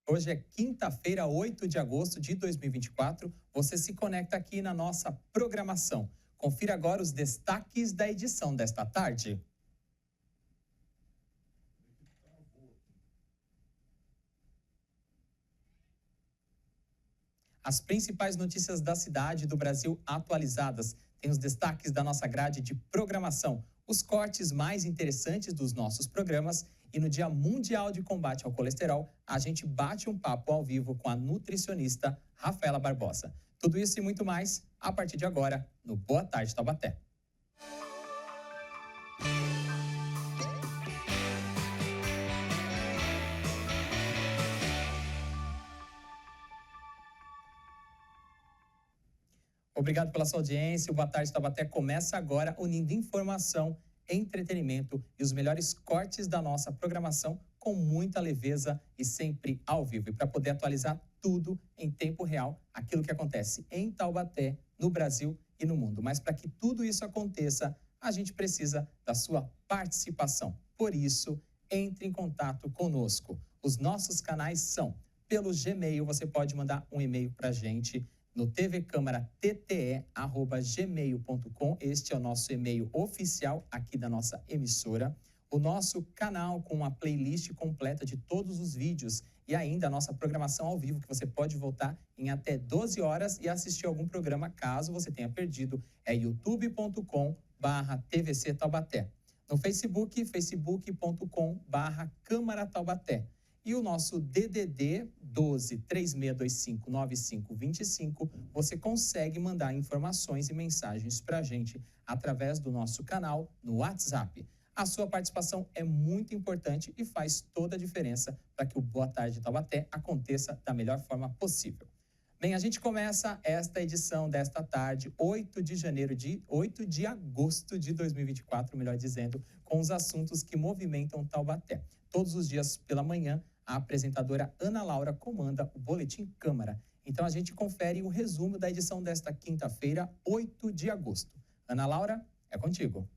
Hoje é quinta-feira, 8 de agosto de 2024. Você se conecta aqui na nossa programação. Confira agora os destaques da edição desta tarde. As principais notícias da cidade e do Brasil atualizadas. Tem os destaques da nossa grade de programação, os cortes mais interessantes dos nossos programas e no Dia Mundial de Combate ao Colesterol, a gente bate um papo ao vivo com a nutricionista Rafaela Barbosa. Tudo isso e muito mais a partir de agora no Boa Tarde Taubaté. Obrigado pela sua audiência. O Boa Tarde Taubaté começa agora unindo informação, entretenimento e os melhores cortes da nossa programação com muita leveza e sempre ao vivo. E para poder atualizar tudo em tempo real, aquilo que acontece em Taubaté, no Brasil e no mundo. Mas para que tudo isso aconteça, a gente precisa da sua participação. Por isso, entre em contato conosco. Os nossos canais são pelo Gmail, você pode mandar um e-mail para a gente no tvcâmara.tte@gmail.com. Este é o nosso e-mail oficial aqui da nossa emissora. O nosso canal com a playlist completa de todos os vídeos e ainda a nossa programação ao vivo, que você pode voltar em até 12 horas e assistir algum programa caso você tenha perdido. É youtube.com/TVC Taubaté. No Facebook, facebook.com/Câmara Taubaté. E o nosso DDD 12 3625 9525, você consegue mandar informações e mensagens para a gente através do nosso canal no WhatsApp. A sua participação é muito importante e faz toda a diferença para que o Boa Tarde Taubaté aconteça da melhor forma possível. Bem, a gente começa esta edição desta tarde, 8 de agosto de 2024, melhor dizendo, com os assuntos que movimentam Taubaté. Todos os dias pela manhã, a apresentadora Ana Laura comanda o Boletim Câmara. Então a gente confere o resumo da edição desta quinta-feira, 8 de agosto. Ana Laura, é contigo.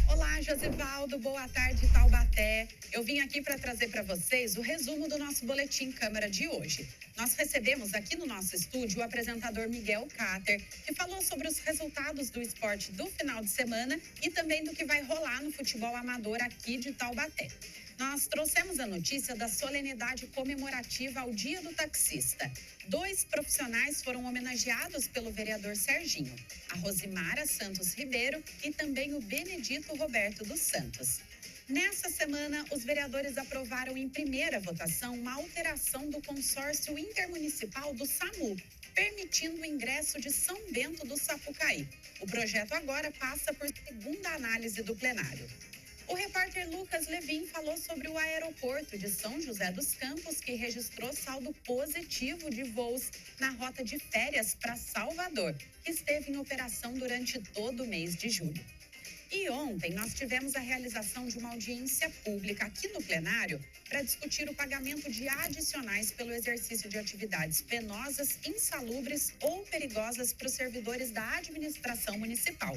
Olá, Josivaldo, boa tarde, Taubaté. Eu vim aqui para trazer para vocês o resumo do nosso Boletim Câmara de hoje. Nós recebemos aqui no nosso estúdio o apresentador Miguel Cáter, que falou sobre os resultados do esporte do final de semana e também do que vai rolar no futebol amador aqui de Taubaté. Nós trouxemos a notícia da solenidade comemorativa ao Dia do Taxista. 2 profissionais foram homenageados pelo vereador Serginho, a Rosimara Santos Ribeiro e também o Benedito Roberto dos Santos. Nessa semana, os vereadores aprovaram em primeira votação uma alteração do consórcio intermunicipal do SAMU, permitindo o ingresso de São Bento do Sapucaí. O projeto agora passa por segunda análise do plenário. O repórter Lucas Levin falou sobre o aeroporto de São José dos Campos, que registrou saldo positivo de voos na rota de férias para Salvador, que esteve em operação durante todo o mês de julho. E ontem nós tivemos a realização de uma audiência pública aqui no plenário para discutir o pagamento de adicionais pelo exercício de atividades penosas, insalubres ou perigosas para os servidores da administração municipal.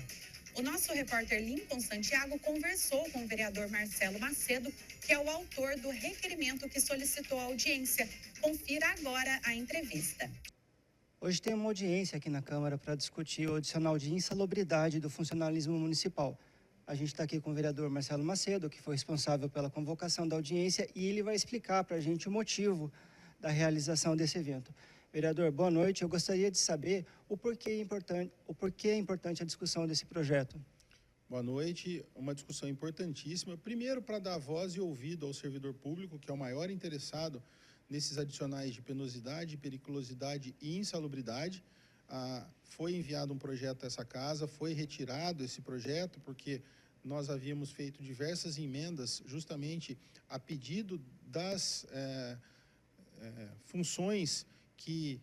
O nosso repórter Lincoln Santiago conversou com o vereador Marcelo Macedo, que é o autor do requerimento que solicitou a audiência. Confira agora a entrevista. Hoje tem uma audiência aqui na Câmara para discutir o adicional de insalubridade do funcionalismo municipal. A gente está aqui com o vereador Marcelo Macedo, que foi responsável pela convocação da audiência, e ele vai explicar para a gente o motivo da realização desse evento. Vereador, boa noite. Eu gostaria de saber o porquê é importante a discussão desse projeto. Boa noite. Uma discussão importantíssima. Primeiro, para dar voz e ouvido ao servidor público, que é o maior interessado nesses adicionais de penosidade, periculosidade e insalubridade. Foi enviado um projeto a essa casa, foi retirado esse projeto, porque nós havíamos feito diversas emendas justamente a pedido das funções que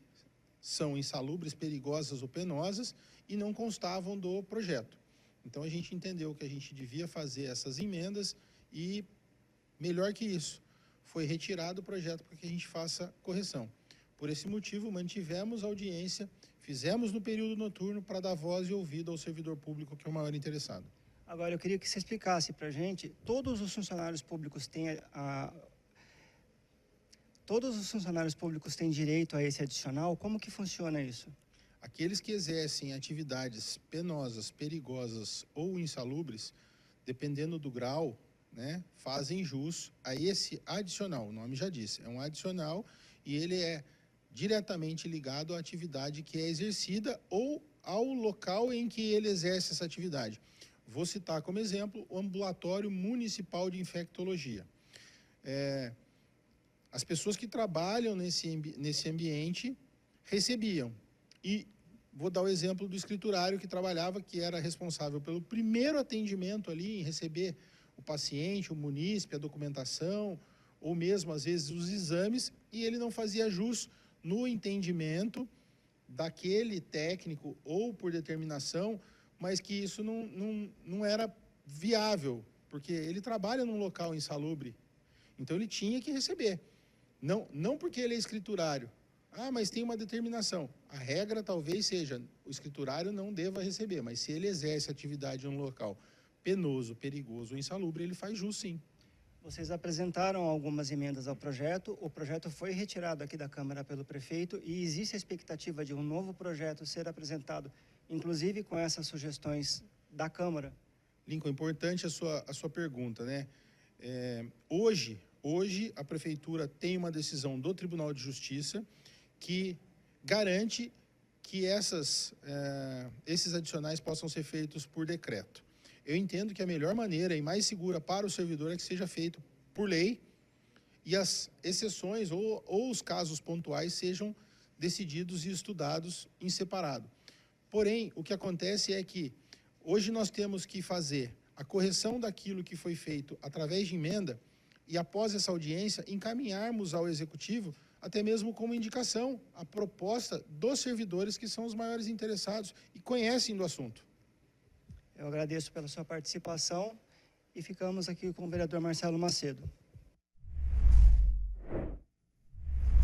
são insalubres, perigosas ou penosas e não constavam do projeto. Então a gente entendeu que a gente devia fazer essas emendas e, melhor que isso, foi retirado o projeto para que a gente faça correção. Por esse motivo, mantivemos a audiência, fizemos no período noturno para dar voz e ouvido ao servidor público, que é o maior interessado. Agora, eu queria que você explicasse para a gente, todos os funcionários públicos têm todos os funcionários públicos têm direito a esse adicional? Como que funciona isso? Aqueles que exercem atividades penosas, perigosas ou insalubres, dependendo do grau, né, fazem jus a esse adicional. O nome já disse, é um adicional e ele é diretamente ligado à atividade que é exercida ou ao local em que ele exerce essa atividade. Vou citar como exemplo o Ambulatório Municipal de Infectologia. As pessoas que trabalham nesse ambiente recebiam. E vou dar o exemplo do escriturário que trabalhava, que era responsável pelo primeiro atendimento ali, em receber o paciente, o munícipe, a documentação, ou mesmo, às vezes, os exames, e ele não fazia jus no entendimento daquele técnico ou por determinação, mas que isso não era viável, porque ele trabalha num local insalubre, então ele tinha que receber. Não porque ele é escriturário. Mas tem uma determinação. A regra talvez seja, o escriturário não deva receber, mas se ele exerce atividade em um local penoso, perigoso ou insalubre, ele faz jus, sim. Vocês apresentaram algumas emendas ao projeto, o projeto foi retirado aqui da Câmara pelo prefeito e existe a expectativa de um novo projeto ser apresentado, inclusive com essas sugestões da Câmara? Lincoln, importante a sua pergunta, né? Hoje a Prefeitura tem uma decisão do Tribunal de Justiça que garante que esses adicionais possam ser feitos por decreto. Eu entendo que a melhor maneira e mais segura para o servidor é que seja feito por lei e as exceções ou os casos pontuais sejam decididos e estudados em separado. Porém, o que acontece é que hoje nós temos que fazer a correção daquilo que foi feito através de emenda e, após essa audiência, encaminharmos ao Executivo, até mesmo como indicação, a proposta dos servidores que são os maiores interessados e conhecem do assunto. Eu agradeço pela sua participação e ficamos aqui com o vereador Marcelo Macedo.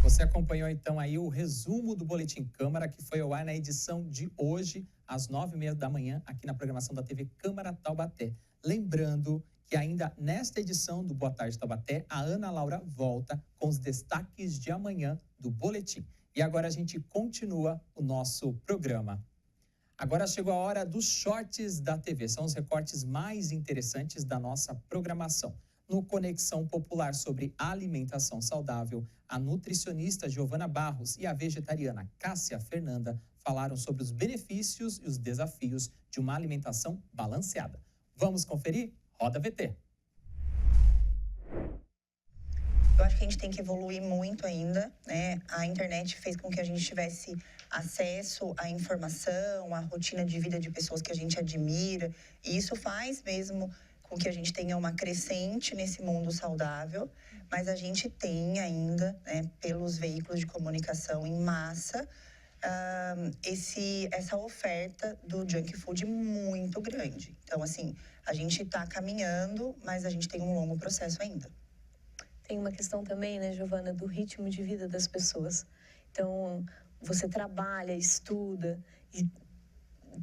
Você acompanhou então aí o resumo do Boletim Câmara, que foi ao ar na edição de hoje, às 9h30 da manhã, aqui na programação da TV Câmara Taubaté. Lembrando que ainda nesta edição do Boa Tarde Taubaté, a Ana Laura volta com os destaques de amanhã do Boletim. E agora a gente continua o nosso programa. Agora chegou a hora dos shorts da TV. São os recortes mais interessantes da nossa programação. No Conexão Popular sobre alimentação saudável, a nutricionista Giovana Barros e a vegetariana Cássia Fernanda falaram sobre os benefícios e os desafios de uma alimentação balanceada. Vamos conferir? Roda VT. Eu acho que a gente tem que evoluir muito ainda, né? A internet fez com que a gente tivesse acesso à informação, à rotina de vida de pessoas que a gente admira, e isso faz mesmo com que a gente tenha uma crescente nesse mundo saudável, mas a gente tem ainda, né, pelos veículos de comunicação em massa, essa oferta do junk food muito grande. Então, assim, a gente está caminhando, mas a gente tem um longo processo ainda. Tem uma questão também, né, Giovana, do ritmo de vida das pessoas. Então, você trabalha, estuda e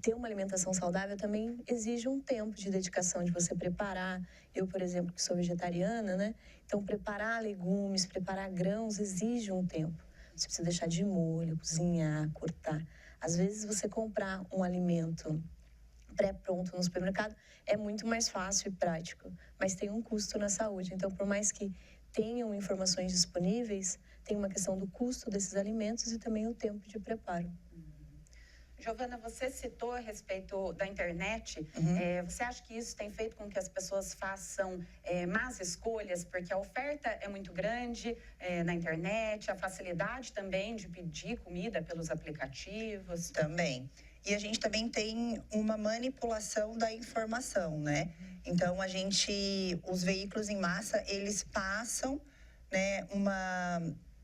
ter uma alimentação saudável também exige um tempo de dedicação, de você preparar. Eu, por exemplo, que sou vegetariana, né? Então, preparar legumes, preparar grãos exige um tempo. Você precisa deixar de molho, cozinhar, cortar. Às vezes, você comprar um alimento pré-pronto no supermercado é muito mais fácil e prático, mas tem um custo na saúde. Então, por mais que tenham informações disponíveis, tem uma questão do custo desses alimentos e também o tempo de preparo. Giovana, você citou a respeito da internet. Você acha que isso tem feito com que as pessoas façam más escolhas? Porque a oferta é muito grande na internet, a facilidade também de pedir comida pelos aplicativos. Também. E a gente também tem uma manipulação da informação, né? Então, os veículos em massa, eles passam, né, uma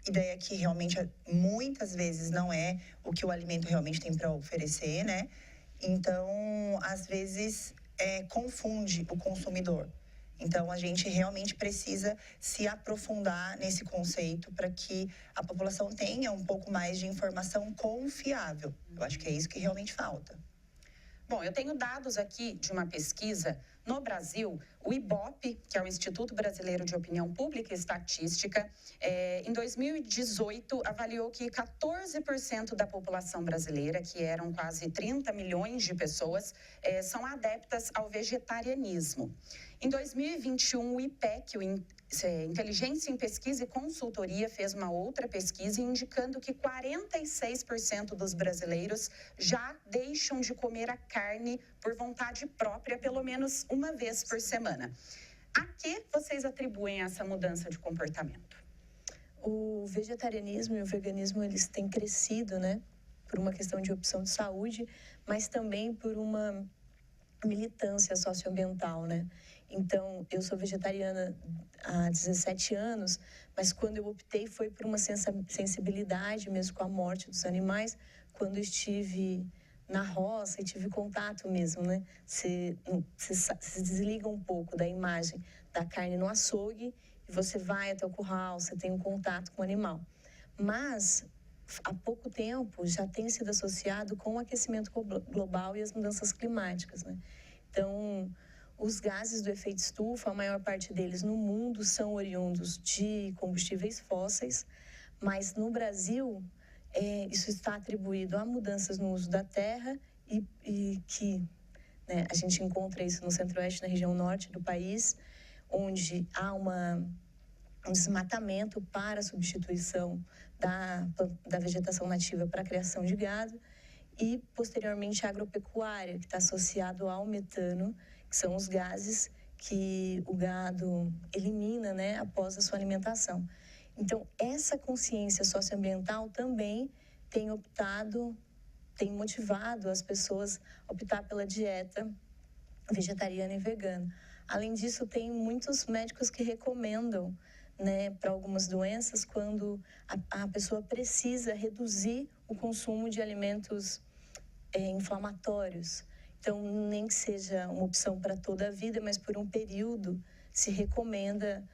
ideia que realmente muitas vezes não é o que o alimento realmente tem para oferecer, né? Então, às vezes, confunde o consumidor. Então, a gente realmente precisa se aprofundar nesse conceito para que a população tenha um pouco mais de informação confiável. Eu acho que é isso que realmente falta. Bom, eu tenho dados aqui de uma pesquisa. No Brasil, O IBOP, que é o Instituto Brasileiro de Opinião Pública e Estatística, em 2018 avaliou que 14% da população brasileira, que eram quase 30 milhões de pessoas, são adeptas ao vegetarianismo. Em 2021, o IPEC, o Inteligência em Pesquisa e Consultoria, fez uma outra pesquisa indicando que 46% dos brasileiros já deixam de comer a carne por vontade própria, pelo menos uma vez por semana. A que vocês atribuem essa mudança de comportamento? O vegetarianismo e o veganismo, eles têm crescido, né? Por uma questão de opção de saúde, mas também por uma militância socioambiental, né? Então, eu sou vegetariana há 17 anos, mas quando eu optei foi por uma sensibilidade mesmo com a morte dos animais, quando eu estive na roça e tive contato mesmo, né? Você desliga um pouco da imagem da carne no açougue e você vai até o curral, você tem um contato com o animal. Mas, há pouco tempo, já tem sido associado com o aquecimento global e as mudanças climáticas, né? Então, os gases do efeito estufa, a maior parte deles no mundo são oriundos de combustíveis fósseis, mas no Brasil, isso está atribuído a mudanças no uso da terra e que, né, a gente encontra isso no centro-oeste, na região norte do país, onde há um desmatamento para a substituição da vegetação nativa para a criação de gado, e, posteriormente, a agropecuária, que está associado ao metano, que são os gases que o gado elimina, né, após a sua alimentação. Então, essa consciência socioambiental também tem motivado as pessoas a optar pela dieta vegetariana e vegana. Além disso, tem muitos médicos que recomendam, né, para algumas doenças, quando a pessoa precisa reduzir o consumo de alimentos inflamatórios. Então, nem que seja uma opção para toda a vida, mas por um período se recomenda,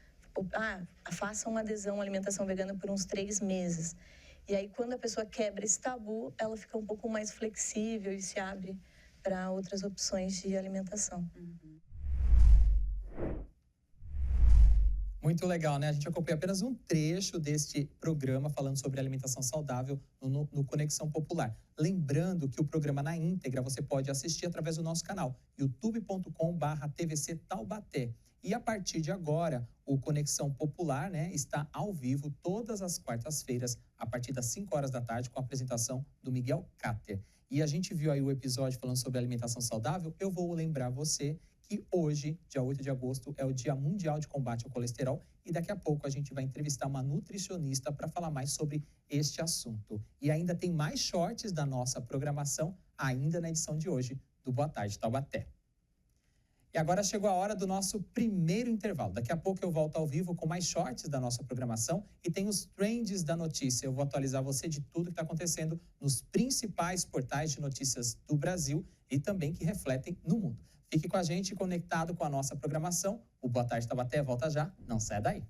faça uma adesão à alimentação vegana por uns 3 meses. E aí, quando a pessoa quebra esse tabu, ela fica um pouco mais flexível e se abre para outras opções de alimentação. Muito legal, né? A gente acompanha apenas um trecho deste programa falando sobre alimentação saudável no Conexão Popular. Lembrando que o programa na íntegra você pode assistir através do nosso canal, youtube.com/TVC Taubaté. E a partir de agora, o Conexão Popular, né, está ao vivo todas as quartas-feiras, a partir das 5 horas da tarde, com a apresentação do Miguel Cáter. E a gente viu aí o episódio falando sobre alimentação saudável. Eu vou lembrar você que hoje, dia 8 de agosto, é o Dia Mundial de Combate ao Colesterol, e daqui a pouco a gente vai entrevistar uma nutricionista para falar mais sobre este assunto. E ainda tem mais shorts da nossa programação, ainda na edição de hoje do Boa Tarde Taubaté. E agora chegou a hora do nosso primeiro intervalo. Daqui a pouco eu volto ao vivo com mais shorts da nossa programação e tem os trends da notícia. Eu vou atualizar você de tudo que está acontecendo nos principais portais de notícias do Brasil e também que refletem no mundo. Fique com a gente, conectado com a nossa programação. O Boa Tarde Taubaté volta já, não sai daí.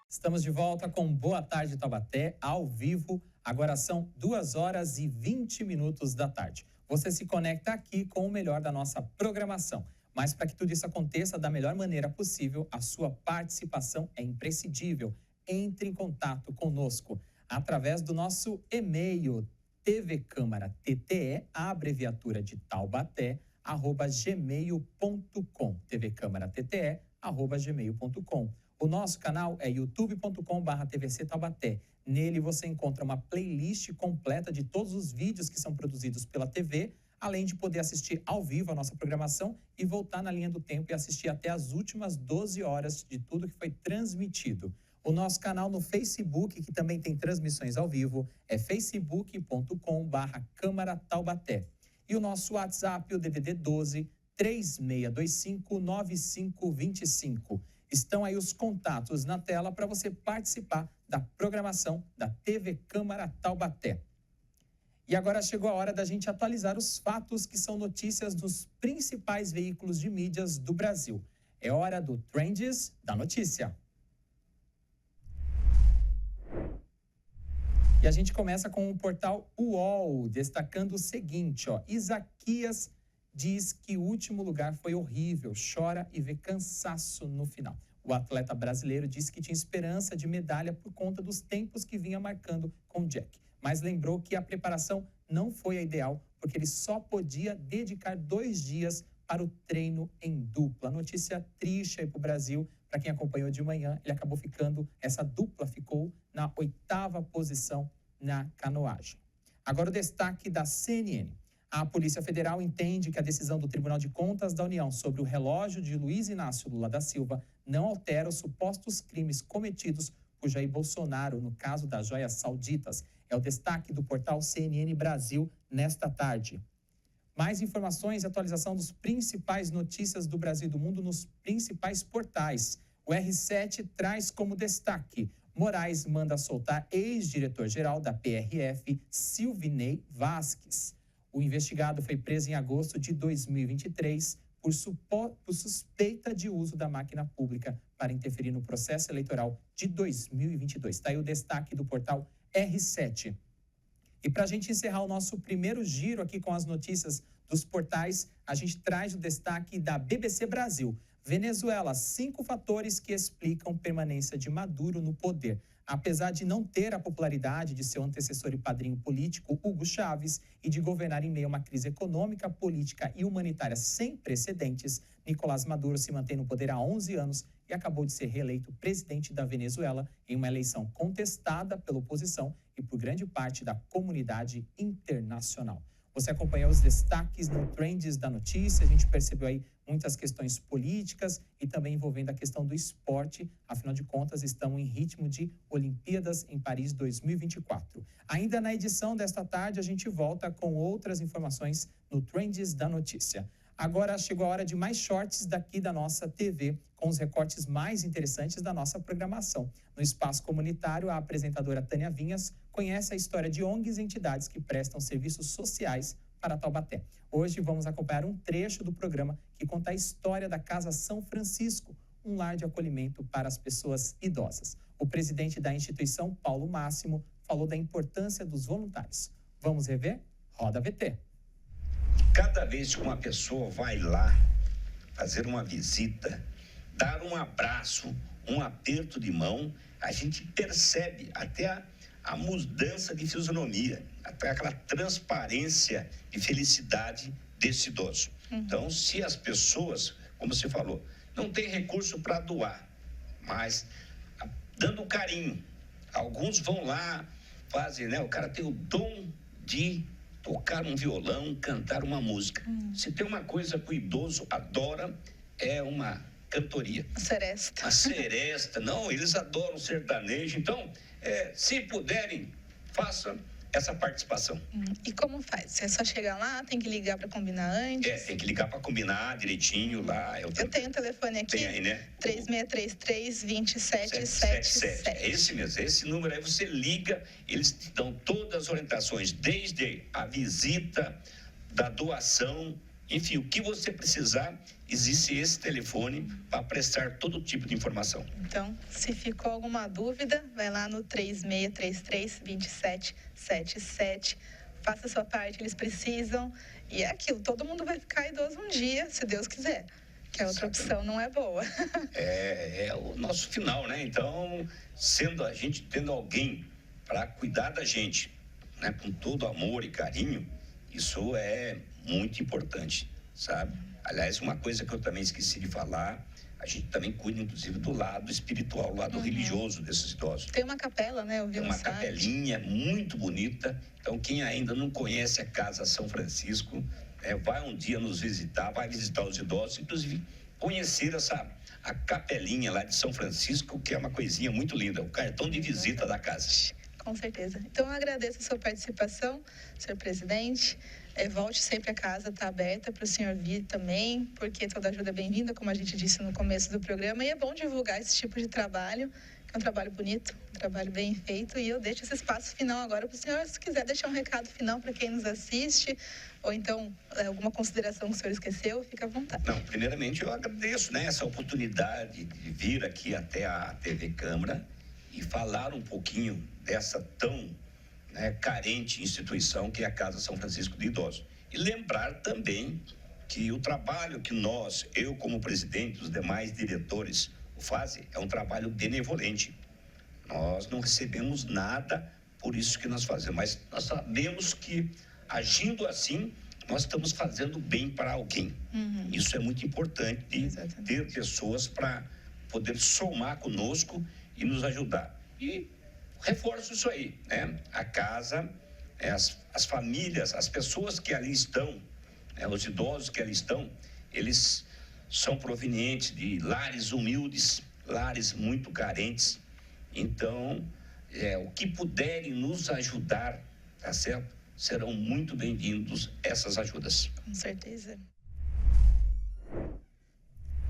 Estamos de volta com Boa Tarde Taubaté, ao vivo. Agora são 2h20 da tarde. Você se conecta aqui com o melhor da nossa programação. Mas para que tudo isso aconteça da melhor maneira possível, a sua participação é imprescindível. Entre em contato conosco através do nosso e-mail tvcâmara.tte, a abreviatura de Taubaté, @gmail.com. tvcâmara.tte@gmail.com. O nosso canal é youtube.com/TVC Taubaté. Nele você encontra uma playlist completa de todos os vídeos que são produzidos pela TV, além de poder assistir ao vivo a nossa programação e voltar na linha do tempo e assistir até as últimas 12 horas de tudo que foi transmitido. O nosso canal no Facebook, que também tem transmissões ao vivo, é facebook.com/Câmara Taubaté. E o nosso WhatsApp, o DDD 12 3625 9525. Estão aí os contatos na tela para você participar da programação da TV Câmara Taubaté. E agora chegou a hora da gente atualizar os fatos que são notícias dos principais veículos de mídias do Brasil. É hora do Trends da Notícia. E a gente começa com o portal UOL, destacando o seguinte, ó. Isaquias diz que o último lugar foi horrível, chora e vê cansaço no final. O atleta brasileiro disse que tinha esperança de medalha por conta dos tempos que vinha marcando com Jack. Mas lembrou que a preparação não foi a ideal, porque ele só podia dedicar 2 dias para o treino em dupla. Notícia triste aí para o Brasil. Para quem acompanhou de manhã, essa dupla ficou na 8ª posição na canoagem. Agora o destaque da CNN. A Polícia Federal entende que a decisão do Tribunal de Contas da União sobre o relógio de Luiz Inácio Lula da Silva não altera os supostos crimes cometidos por Jair Bolsonaro no caso das joias sauditas. É o destaque do portal CNN Brasil nesta tarde. Mais informações e atualização dos principais notícias do Brasil e do mundo nos principais portais. O R7 traz como destaque: Moraes manda soltar ex-diretor-geral da PRF, Silvinei Vasquez. O investigado foi preso em agosto de 2023 por suspeita de uso da máquina pública para interferir no processo eleitoral de 2022. Está aí o destaque do portal R7. E para a gente encerrar o nosso primeiro giro aqui com as notícias dos portais, a gente traz o destaque da BBC Brasil. Venezuela, 5 fatores que explicam permanência de Maduro no poder. Apesar de não ter a popularidade de seu antecessor e padrinho político, Hugo Chávez, e de governar em meio a uma crise econômica, política e humanitária sem precedentes, Nicolás Maduro se mantém no poder há 11 anos e acabou de ser reeleito presidente da Venezuela em uma eleição contestada pela oposição e por grande parte da comunidade internacional. Você acompanhou os destaques no Trends da Notícia, a gente percebeu aí muitas questões políticas e também envolvendo a questão do esporte. Afinal de contas, estamos em ritmo de Olimpíadas em Paris 2024. Ainda na edição desta tarde, a gente volta com outras informações no Trends da Notícia. Agora chegou a hora de mais shorts daqui da nossa TV, com os recortes mais interessantes da nossa programação. No espaço comunitário, a apresentadora Tânia Vinhas conhece a história de ONGs e entidades que prestam serviços sociais para Taubaté. Hoje vamos acompanhar um trecho do programa que conta a história da Casa São Francisco, um lar de acolhimento para as pessoas idosas. O presidente da instituição, Paulo Máximo, falou da importância dos voluntários. Vamos rever? Roda VT. Cada vez que uma pessoa vai lá fazer uma visita, dar um abraço, um aperto de mão, a gente percebe até a mudança de fisionomia, até aquela transparência e felicidade desse idoso. Então, se as pessoas, como você falou, não têm recurso para doar, mas dando carinho, alguns vão lá, fazem, né? O cara tem o dom de tocar um violão, cantar uma música. Se tem uma coisa que o idoso adora, é uma cantoria. A seresta. A seresta. Não, eles adoram sertanejo. Então, se puderem, façam essa participação. E como faz? Você só chega lá, tem que ligar para combinar antes? Tem que ligar para combinar direitinho lá. Eu tenho o telefone aqui. Tem aí, né? 3633-2777. É esse mesmo. Esse número aí você liga, eles te dão todas as orientações, desde a visita, da doação, enfim, o que você precisar, existe esse telefone para prestar todo tipo de informação. Então, se ficou alguma dúvida, vai lá no 3633-2777. Faça a sua parte, eles precisam. E é aquilo, todo mundo vai ficar idoso um dia, se Deus quiser. Que a outra opção não é boa. É o nosso final, né? Então, sendo a gente tendo alguém para cuidar da gente, né, com todo amor e carinho, isso é muito importante, sabe? Aliás, uma coisa que eu também esqueci de falar, a gente também cuida, inclusive, do lado espiritual, do lado religioso desses idosos. Tem uma capela, né? Eu vi Tem uma capelinha muito bonita. Então, quem ainda não conhece a Casa São Francisco, vai um dia nos visitar, vai visitar os idosos, inclusive conhecer a capelinha lá de São Francisco, que é uma coisinha muito linda, o cartão de visita da casa. Com certeza. Então, eu agradeço a sua participação, senhor presidente. Volte sempre, a casa está aberta para o senhor vir também, porque toda ajuda é bem-vinda, como a gente disse no começo do programa, e é bom divulgar esse tipo de trabalho, que é um trabalho bonito, um trabalho bem feito, e eu deixo esse espaço final agora para o senhor, se quiser deixar um recado final para quem nos assiste, ou então alguma consideração que o senhor esqueceu, fica à vontade. Não, primeiramente eu agradeço, né, essa oportunidade de vir aqui até a TV Câmara e falar um pouquinho dessa tão carente instituição que é a Casa São Francisco de Idosos. E lembrar também que o trabalho que eu como presidente, os demais diretores fazem, é um trabalho benevolente. Nós não recebemos nada por isso que nós fazemos, mas nós sabemos que, agindo assim, nós estamos fazendo bem para alguém. Isso é muito importante, de ter pessoas para poder somar conosco e nos ajudar. E reforço isso aí, né? A casa, as famílias, as pessoas que ali estão, os idosos que ali estão, eles são provenientes de lares humildes, lares muito carentes. Então, o que puderem nos ajudar, tá certo? Serão muito bem-vindos essas ajudas. Com certeza.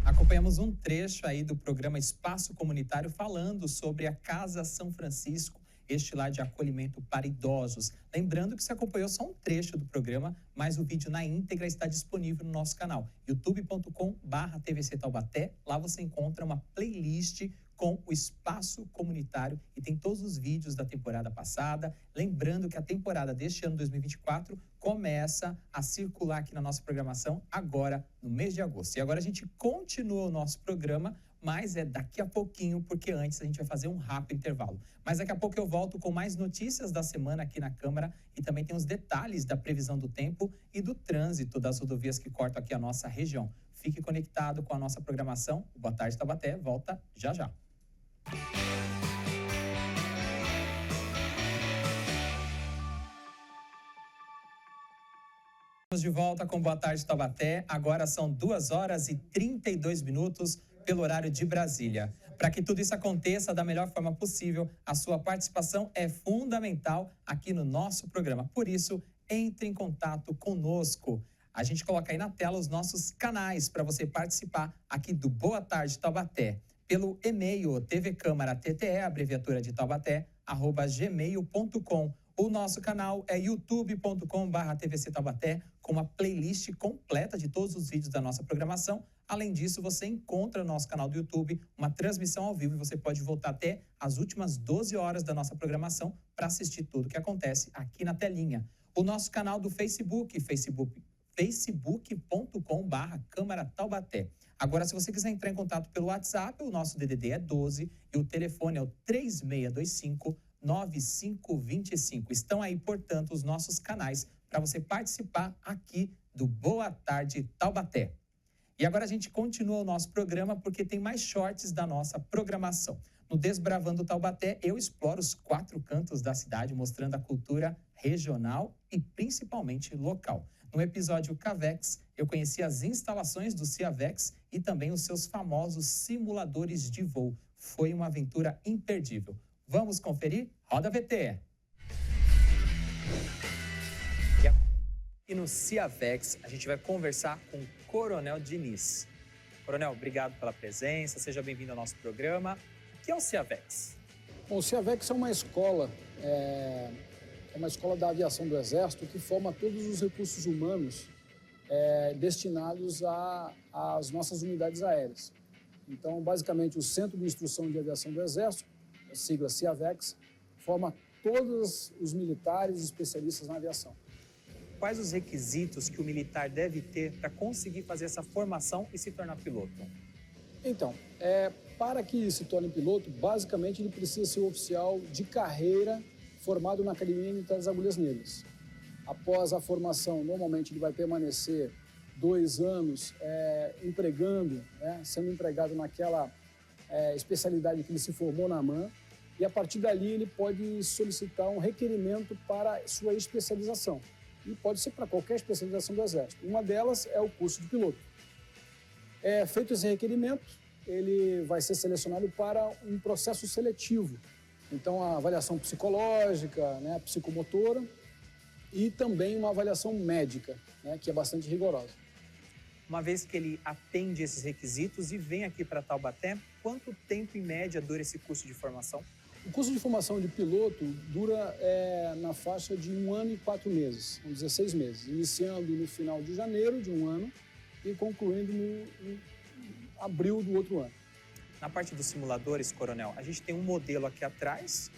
Acompanhamos um trecho aí do programa Espaço Comunitário falando sobre a Casa São Francisco, este lar de acolhimento para idosos. Lembrando que você acompanhou só um trecho do programa, mas o vídeo na íntegra está disponível no nosso canal, youtube.com/TVC Taubaté. Lá você encontra uma playlist com o Espaço Comunitário e tem todos os vídeos da temporada passada. Lembrando que a temporada deste ano 2024 começa a circular aqui na nossa programação agora no mês de agosto. E agora a gente continua o nosso programa, mas é daqui a pouquinho, porque antes a gente vai fazer um rápido intervalo. Mas daqui a pouco eu volto com mais notícias da semana aqui na Câmara e também tem os detalhes da previsão do tempo e do trânsito das rodovias que cortam aqui a nossa região. Fique conectado com a nossa programação. O Boa Tarde Taubaté volta já já. Estamos de volta com Boa Tarde Taubaté. Agora são 2h32 pelo horário de Brasília. Para que tudo isso aconteça da melhor forma possível, a sua participação é fundamental aqui no nosso programa. Por isso, entre em contato conosco. A gente coloca aí na tela os nossos canais para você participar aqui do Boa Tarde Taubaté. Pelo e-mail tvcâmara.tte, abreviatura de Taubaté, @gmail.com. O nosso canal é youtube.com/TVC Taubaté, com uma playlist completa de todos os vídeos da nossa programação. Além disso, você encontra no nosso canal do YouTube uma transmissão ao vivo e você pode voltar até as últimas 12 horas da nossa programação para assistir tudo o que acontece aqui na telinha. O nosso canal do Facebook, facebook.com/Câmara Taubaté. Agora, se você quiser entrar em contato pelo WhatsApp, o nosso DDD é 12 e o telefone é o 3625-9525. Estão aí, portanto, os nossos canais para você participar aqui do Boa Tarde Taubaté. E agora a gente continua o nosso programa porque tem mais shorts da nossa programação. No Desbravando Taubaté, eu exploro os 4 cantos da cidade, mostrando a cultura regional e principalmente local. No episódio Cavex, eu conheci as instalações do Ciavex e também os seus famosos simuladores de voo. Foi uma aventura imperdível. Vamos conferir? Roda VT! E no Ciavex, a gente vai conversar com o Coronel Diniz. Coronel, obrigado pela presença, seja bem-vindo ao nosso programa. O que é o Ciavex? Bom, o Ciavex é uma escola da aviação do Exército que forma todos os recursos humanos destinados às nossas unidades aéreas. Então, basicamente, o Centro de Instrução de Aviação do Exército, a sigla Ciavex, forma todos os militares especialistas na aviação. Quais os requisitos que o militar deve ter para conseguir fazer essa formação e se tornar piloto? Então, para que se torne piloto, basicamente ele precisa ser um oficial de carreira formado na Academia Militar das Agulhas Negras. Após a formação, normalmente ele vai permanecer 2 anos empregando, sendo empregado naquela especialidade que ele se formou na AMAN, e a partir dali ele pode solicitar um requerimento para sua especialização. E pode ser para qualquer especialização do Exército. Uma delas é o curso de piloto. Feito esse requerimento, ele vai ser selecionado para um processo seletivo. Então, a avaliação psicológica, psicomotora, e também uma avaliação médica, que é bastante rigorosa. Uma vez que ele atende esses requisitos e vem aqui para Taubaté, quanto tempo em média dura esse curso de formação? O curso de formação de piloto dura na faixa de 1 ano e 4 meses, são 16 meses, iniciando no final de janeiro de um ano e concluindo no abril do outro ano. Na parte dos simuladores, Coronel, a gente tem um modelo aqui atrás,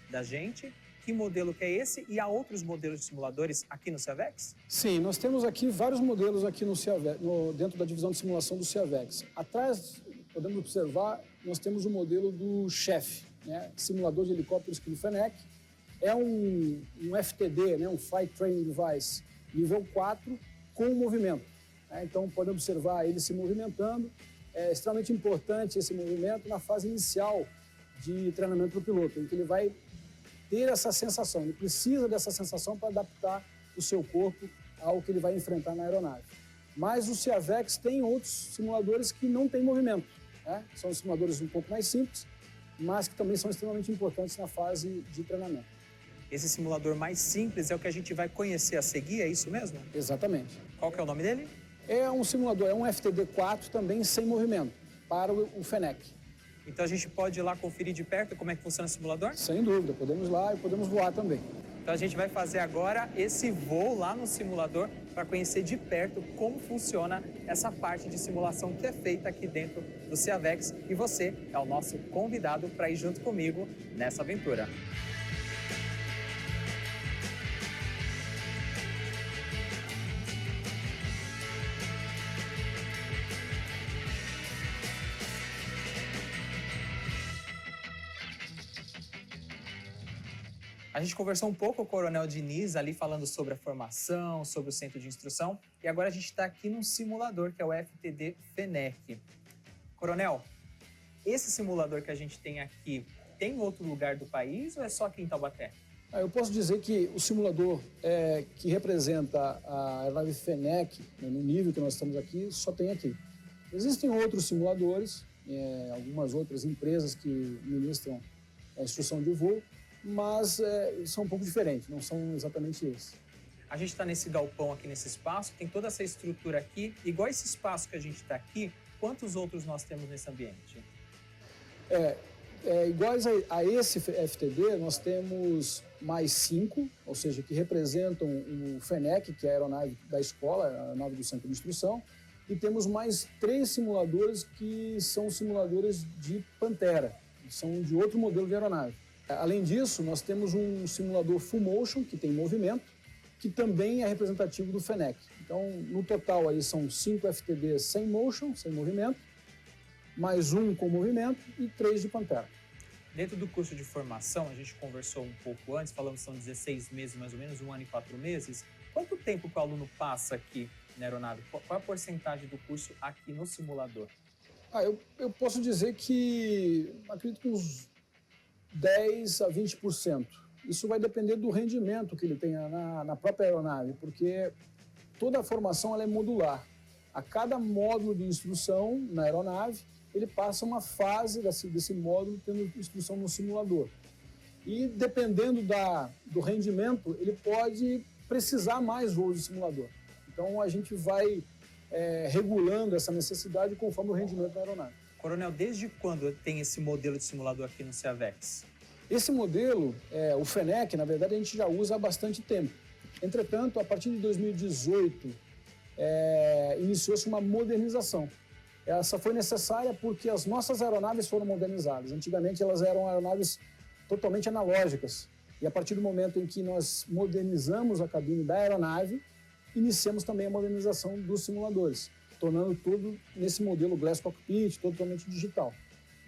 da gente, que modelo que é esse e há outros modelos de simuladores aqui no CIAVEX? Sim, nós temos aqui vários modelos aqui no CIAVEX, dentro da divisão de simulação do CIAVEX. Atrás, podemos observar, nós temos o modelo do CHEF, né? Simulador de helicópteros do FENEC. É um FTD, né? Um Flight Training Device, nível 4, com movimento. Né? Então, pode observar ele se movimentando. É extremamente importante esse movimento na fase inicial de treinamento do piloto, em que ele vai ter essa sensação, ele precisa dessa sensação para adaptar o seu corpo ao que ele vai enfrentar na aeronave. Mas o CIAVEX tem outros simuladores que não têm movimento, né? São simuladores um pouco mais simples, mas que também são extremamente importantes na fase de treinamento. Esse simulador mais simples é o que a gente vai conhecer a seguir, é isso mesmo? Exatamente. Qual que é o nome dele? É um simulador, é um FTD4 também sem movimento, para o FENEC. Então a gente pode ir lá conferir de perto como é que funciona o simulador? Sem dúvida, podemos ir lá e podemos voar também. Então a gente vai fazer agora esse voo lá no simulador para conhecer de perto como funciona essa parte de simulação que é feita aqui dentro do CIAVEX. E você é o nosso convidado para ir junto comigo nessa aventura. A gente conversou um pouco com o Coronel Diniz ali falando sobre a formação, sobre o centro de instrução. E agora a gente está aqui num simulador, que é o FTD FENEC. Coronel, esse simulador que a gente tem aqui, tem em outro lugar do país ou é só aqui em Taubaté? Eu posso dizer que o simulador que representa a aeronave FENEC, né, no nível que nós estamos aqui, só tem aqui. Existem outros simuladores, algumas outras empresas que ministram a instrução de voo, mas são um pouco diferentes, não são exatamente esses. A gente está nesse galpão aqui, nesse espaço, tem toda essa estrutura aqui. Igual esse espaço que a gente está aqui, quantos outros nós temos nesse ambiente? Iguais a esse FTD, nós temos mais 5, ou seja, que representam o FENEC, que é a aeronave da escola, a aeronave do centro de instrução, e temos mais 3 simuladores que são simuladores de Pantera, que são de outro modelo de aeronave. Além disso, nós temos um simulador full motion, que tem movimento, que também é representativo do FENEC. Então, no total, aí são 5 FTDs sem motion, sem movimento, mais 1 com movimento e 3 de Pantera. Dentro do curso de formação, a gente conversou um pouco antes, falamos que são 16 meses mais ou menos, 1 ano e 4 meses. Quanto tempo que o aluno passa aqui na aeronave? Qual é a porcentagem do curso aqui no simulador? Eu posso dizer que, acredito que uns 10% a 20%. Isso vai depender do rendimento que ele tenha na própria aeronave, porque toda a formação ela é modular. A cada módulo de instrução na aeronave, ele passa uma fase desse módulo tendo instrução no simulador. E dependendo do rendimento, ele pode precisar mais voos de simulador. Então a gente vai regulando essa necessidade conforme o rendimento da aeronave. Coronel, desde quando tem esse modelo de simulador aqui no CIAVEX? Esse modelo, o FENEC, na verdade, a gente já usa há bastante tempo. Entretanto, a partir de 2018, iniciou-se uma modernização. Essa foi necessária porque as nossas aeronaves foram modernizadas. Antigamente, elas eram aeronaves totalmente analógicas. E a partir do momento em que nós modernizamos a cabine da aeronave, iniciamos também a modernização dos simuladores, tornando tudo nesse modelo Glass Cockpit, totalmente digital.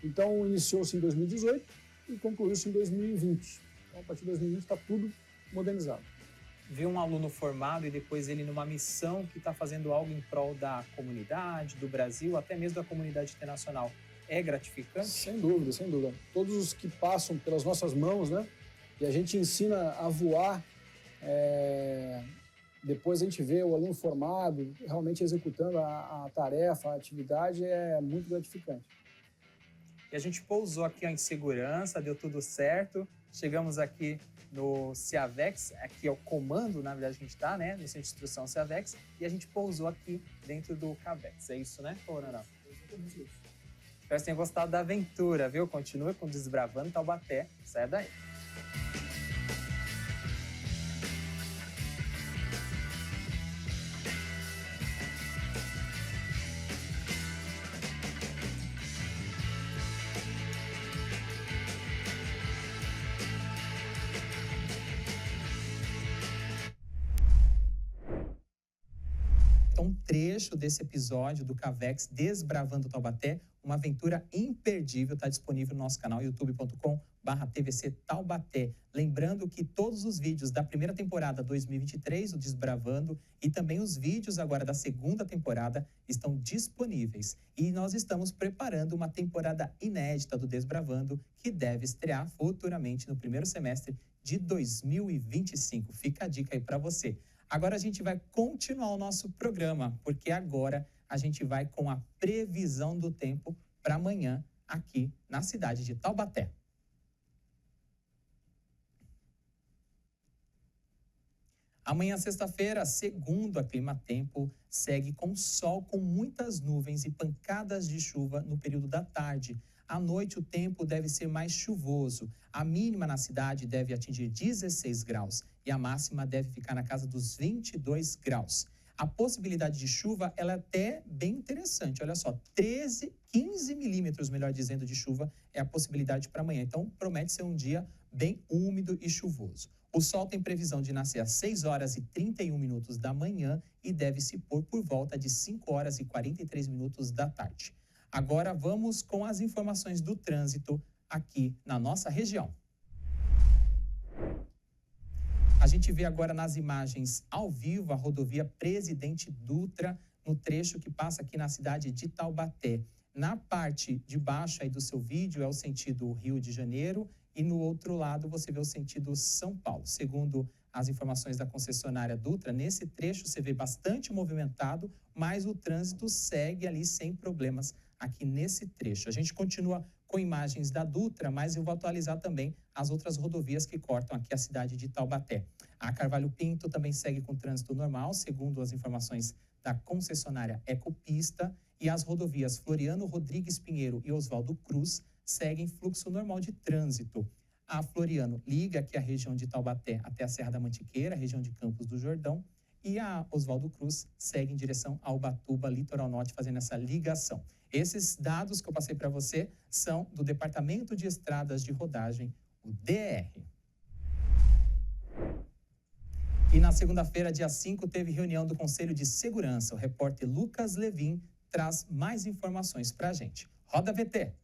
Então, iniciou-se em 2018 e concluiu-se em 2020. Então, a partir de 2020 está tudo modernizado. Ver um aluno formado e depois ele numa missão que está fazendo algo em prol da comunidade, do Brasil, até mesmo da comunidade internacional, é gratificante? Sem dúvida, sem dúvida. Todos os que passam pelas nossas mãos, né? E a gente ensina a voar, depois a gente vê o aluno formado, realmente executando a tarefa, a atividade, é muito gratificante. E a gente pousou aqui em segurança, deu tudo certo. Chegamos aqui no CIAVEX, aqui é o comando, na verdade, que a gente está, né? No Centro de Instrução CIAVEX, e a gente pousou aqui dentro do CAVEX. É isso, né, Coronel? Exatamente isso. Espero que vocês tenham gostado da aventura, viu? Continua com Desbravando Taubaté. Saia daí. Então, um trecho desse episódio do Cavex Desbravando Taubaté, uma aventura imperdível, está disponível no nosso canal youtube.com/TVC Taubaté. Lembrando que todos os vídeos da primeira temporada 2023, o Desbravando, e também os vídeos agora da segunda temporada estão disponíveis. E nós estamos preparando uma temporada inédita do Desbravando, que deve estrear futuramente no primeiro semestre de 2025. Fica a dica aí para você. Agora a gente vai continuar o nosso programa, porque agora a gente vai com a previsão do tempo para amanhã aqui na cidade de Taubaté. Amanhã, sexta-feira, segundo a Climatempo, segue com sol com muitas nuvens e pancadas de chuva no período da tarde. À noite, o tempo deve ser mais chuvoso. A mínima na cidade deve atingir 16 graus e a máxima deve ficar na casa dos 22 graus. A possibilidade de chuva ela é até bem interessante. Olha só, 15 milímetros, melhor dizendo, de chuva é a possibilidade para amanhã. Então, promete ser um dia bem úmido e chuvoso. O sol tem previsão de nascer às 6 horas e 31 minutos da manhã e deve se pôr por volta de 5 horas e 43 minutos da tarde. Agora vamos com as informações do trânsito aqui na nossa região. A gente vê agora nas imagens ao vivo a rodovia Presidente Dutra, no trecho que passa aqui na cidade de Taubaté. Na parte de baixo aí do seu vídeo é o sentido Rio de Janeiro e no outro lado você vê o sentido São Paulo. Segundo as informações da concessionária Dutra, nesse trecho você vê bastante movimentado, mas o trânsito segue ali sem problemas aqui nesse trecho. A gente continua com imagens da Dutra, mas eu vou atualizar também as outras rodovias que cortam aqui a cidade de Taubaté. A Carvalho Pinto também segue com trânsito normal, segundo as informações da concessionária Ecopista, e as rodovias Floriano Rodrigues Pinheiro e Oswaldo Cruz seguem fluxo normal de trânsito. A Floriano liga aqui a região de Taubaté até a Serra da Mantiqueira, região de Campos do Jordão, e a Oswaldo Cruz segue em direção ao Ubatuba, litoral norte, fazendo essa ligação. Esses dados que eu passei para você são do Departamento de Estradas de Rodagem, o DR. E na segunda-feira, dia 5, teve reunião do Conselho de Segurança. O repórter Lucas Levin traz mais informações para a gente. Roda VT!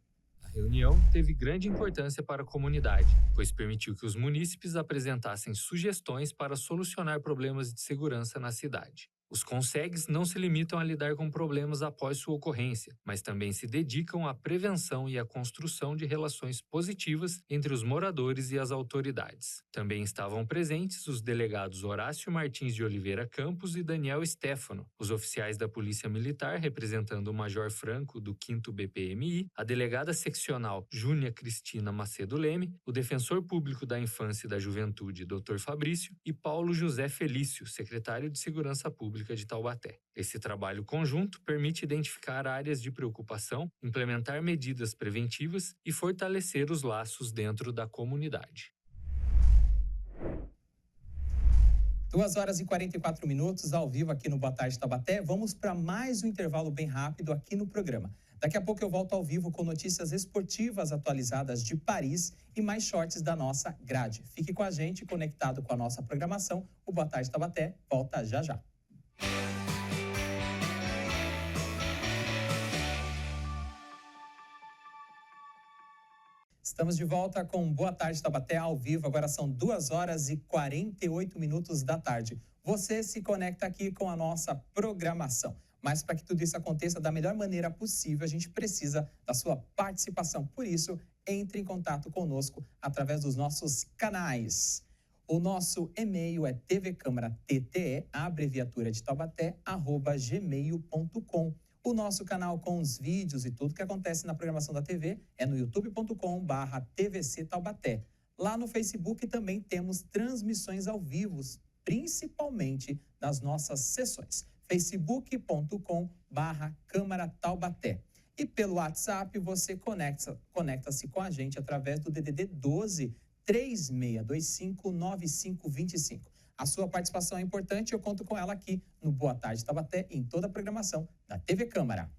A reunião teve grande importância para a comunidade, pois permitiu que os munícipes apresentassem sugestões para solucionar problemas de segurança na cidade. Os consegues não se limitam a lidar com problemas após sua ocorrência, mas também se dedicam à prevenção e à construção de relações positivas entre os moradores e as autoridades. Também estavam presentes os delegados Horácio Martins de Oliveira Campos e Daniel Stefano, os oficiais da Polícia Militar representando o Major Franco do 5º BPMI, a delegada seccional Júnia Cristina Macedo Leme, o defensor público da Infância e da Juventude, Dr. Fabrício, e Paulo José Felício, secretário de Segurança Pública de Taubaté. Esse trabalho conjunto permite identificar áreas de preocupação, implementar medidas preventivas e fortalecer os laços dentro da comunidade. 2 horas e 44 minutos ao vivo aqui no Boa Tarde Taubaté. Vamos para mais um intervalo bem rápido aqui no programa. Daqui a pouco eu volto ao vivo com notícias esportivas atualizadas de Paris e mais shorts da nossa grade. Fique com a gente, conectado com a nossa programação. O Boa Tarde Taubaté volta já já. Estamos de volta com Boa Tarde Taubaté ao vivo. Agora são 2 horas e 48 minutos da tarde. Você se conecta aqui com a nossa programação. Mas para que tudo isso aconteça da melhor maneira possível, a gente precisa da sua participação. Por isso, entre em contato conosco através dos nossos canais. O nosso e-mail é tvcâmara.tte, a abreviatura de Taubaté, @gmail.com. O nosso canal com os vídeos e tudo que acontece na programação da TV é no youtube.com/TVC Taubaté. Lá no Facebook também temos transmissões ao vivo, principalmente das nossas sessões. facebook.com/Câmara Taubaté. E pelo WhatsApp você conecta-se com a gente através do DDD 12 3625 9525. A sua participação é importante e eu conto com ela aqui no Boa Tarde Taubaté e em toda a programação da TV Câmara.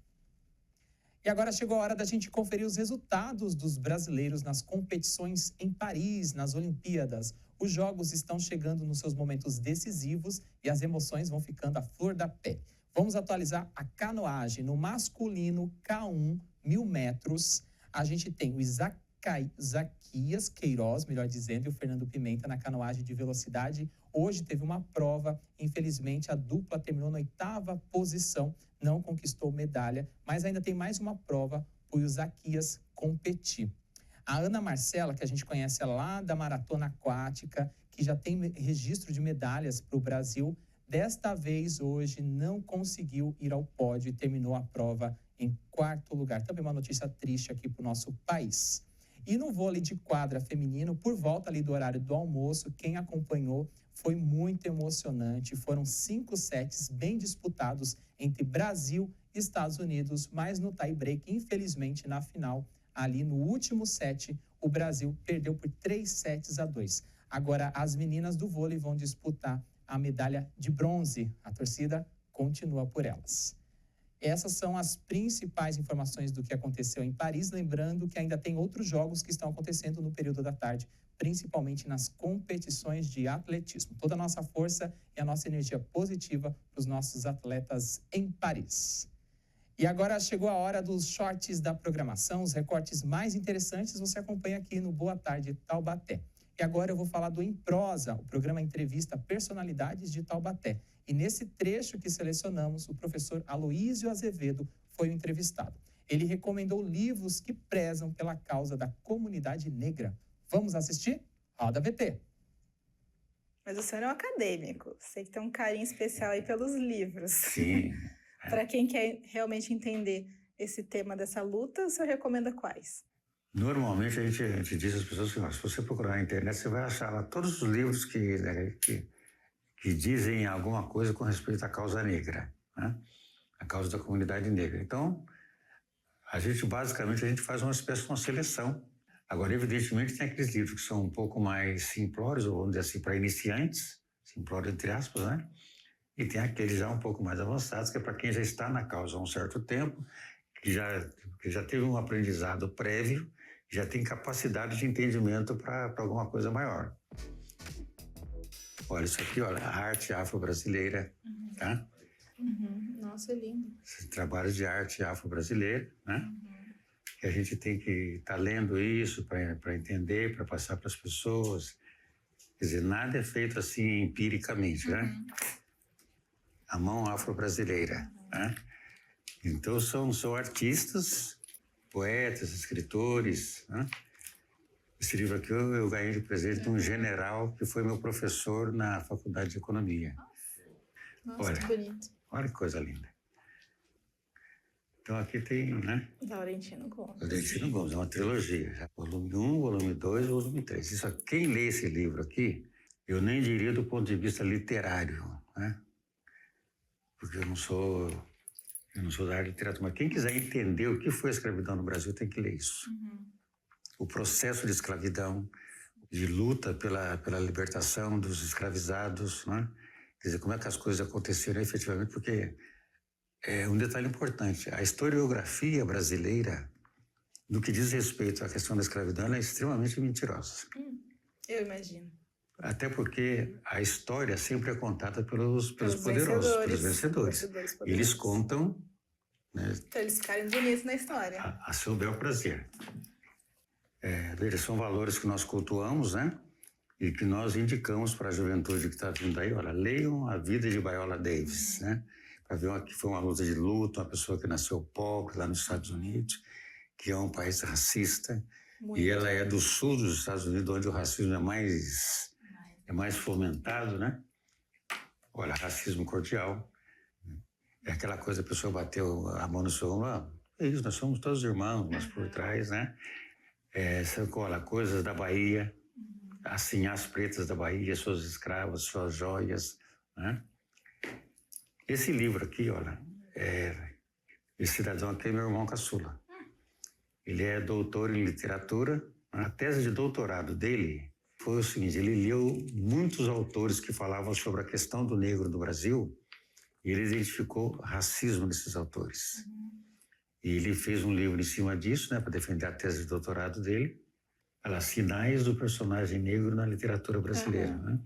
E agora chegou a hora da gente conferir os resultados dos brasileiros nas competições em Paris, nas Olimpíadas. Os jogos estão chegando nos seus momentos decisivos e as emoções vão ficando à flor da pele. Vamos Vamos atualizar a canoagem. No masculino K1, 1.000 metros, a gente tem o Zaquias Queiroz, melhor dizendo, e o Fernando Pimenta na canoagem de velocidade. Hoje teve uma prova, infelizmente a dupla terminou na 8ª posição, não conquistou medalha, mas ainda tem mais uma prova para o Zaquias competir. A Ana Marcela, que a gente conhece lá da maratona aquática, que já tem registro de medalhas para o Brasil, desta vez hoje não conseguiu ir ao pódio e terminou a prova em 4º lugar. Também uma notícia triste aqui para o nosso país. E no vôlei de quadra feminino, por volta ali do horário do almoço, quem acompanhou foi muito emocionante. Foram 5 sets bem disputados entre Brasil e Estados Unidos, mas no tie-break, infelizmente, na final, ali no último set, o Brasil perdeu por 3-2. Agora, as meninas do vôlei vão disputar a medalha de bronze. A torcida continua por elas. Essas são as principais informações do que aconteceu em Paris, lembrando que ainda tem outros jogos que estão acontecendo no período da tarde, principalmente nas competições de atletismo. Toda a nossa força e a nossa energia positiva para os nossos atletas em Paris. E agora chegou a hora dos shorts da programação, os recortes mais interessantes você acompanha aqui no Boa Tarde Taubaté. E agora eu vou falar do Em Prosa, o programa entrevista personalidades de Taubaté. E nesse trecho que selecionamos, o professor Aloísio Azevedo foi o entrevistado. Ele recomendou livros que prezam pela causa da comunidade negra. Vamos assistir? Roda VT. Mas o senhor é um acadêmico. Sei que tem um carinho especial aí pelos livros. Sim. Para quem quer realmente entender esse tema dessa luta, o senhor recomenda quais? Normalmente a gente diz às pessoas que se você procurar na internet, você vai achar lá todos os livros que dizem alguma coisa com respeito à causa negra, né? A causa da comunidade negra. Então, a gente faz uma espécie de uma seleção. Agora, evidentemente, tem aqueles livros que são um pouco mais simplórios, ou vamos dizer assim, para iniciantes, simplório entre aspas, né? E tem aqueles já um pouco mais avançados, que é para quem já está na causa há um certo tempo, que já teve um aprendizado prévio, já tem capacidade de entendimento para alguma coisa maior. Olha, isso aqui, olha, a arte afro-brasileira, tá? Nossa, é lindo. Esses trabalhos de arte afro-brasileira, né? Que a gente tem que estar lendo isso para entender, para passar para as pessoas. Quer dizer, nada é feito assim empiricamente, né? A mão afro-brasileira, né? Então, são artistas, poetas, escritores, né? Esse livro aqui eu ganhei de presente de um general que foi meu professor na Faculdade de Economia. Nossa, olha, que bonito. Olha que coisa linda. Então, aqui tem, né? Laurentino Gomes. Laurentino Gomes, é uma trilogia. Já. Volume 1, volume 2 e volume 3. Isso, quem lê esse livro aqui, eu nem diria do ponto de vista literário, né? Porque eu não sou da área de literatura, mas quem quiser entender o que foi a escravidão no Brasil tem que ler isso. O processo de escravidão, de luta pela libertação dos escravizados, né? Quer dizer, como é que as coisas aconteceram efetivamente, porque é um detalhe importante, a historiografia brasileira, no que diz respeito à questão da escravidão, ela é extremamente mentirosa. Eu imagino. Até porque a história sempre é contada pelos poderosos, pelos vencedores. Eles contam, né? Então eles ficarem bonitos na história. A seu bel prazer. Eles são valores que nós cultuamos, né? E que nós indicamos para a juventude que está vindo aí. Olha, leiam A Vida de Viola Davis, né? Para ver que foi uma luta de luta, uma pessoa que nasceu pobre lá nos Estados Unidos, que é um país racista. Muito. E ela é do sul dos Estados Unidos, onde o racismo é mais fomentado, né? Olha, racismo cordial. É aquela coisa, a pessoa bateu a mão no seu ombro, é isso, nós somos todos irmãos, mas por trás, né? Olha, coisas da Bahia, assim, as pretas da Bahia, suas escravas, suas joias, né? Esse livro aqui, olha, esse cidadão aqui é meu irmão caçula. Ele é doutor em literatura. A tese de doutorado dele foi o seguinte, ele leu muitos autores que falavam sobre a questão do negro no Brasil e ele identificou racismo nesses autores. E ele fez um livro em cima disso, né, para defender a tese de doutorado dele, Sinais do Personagem Negro na Literatura Brasileira. Né?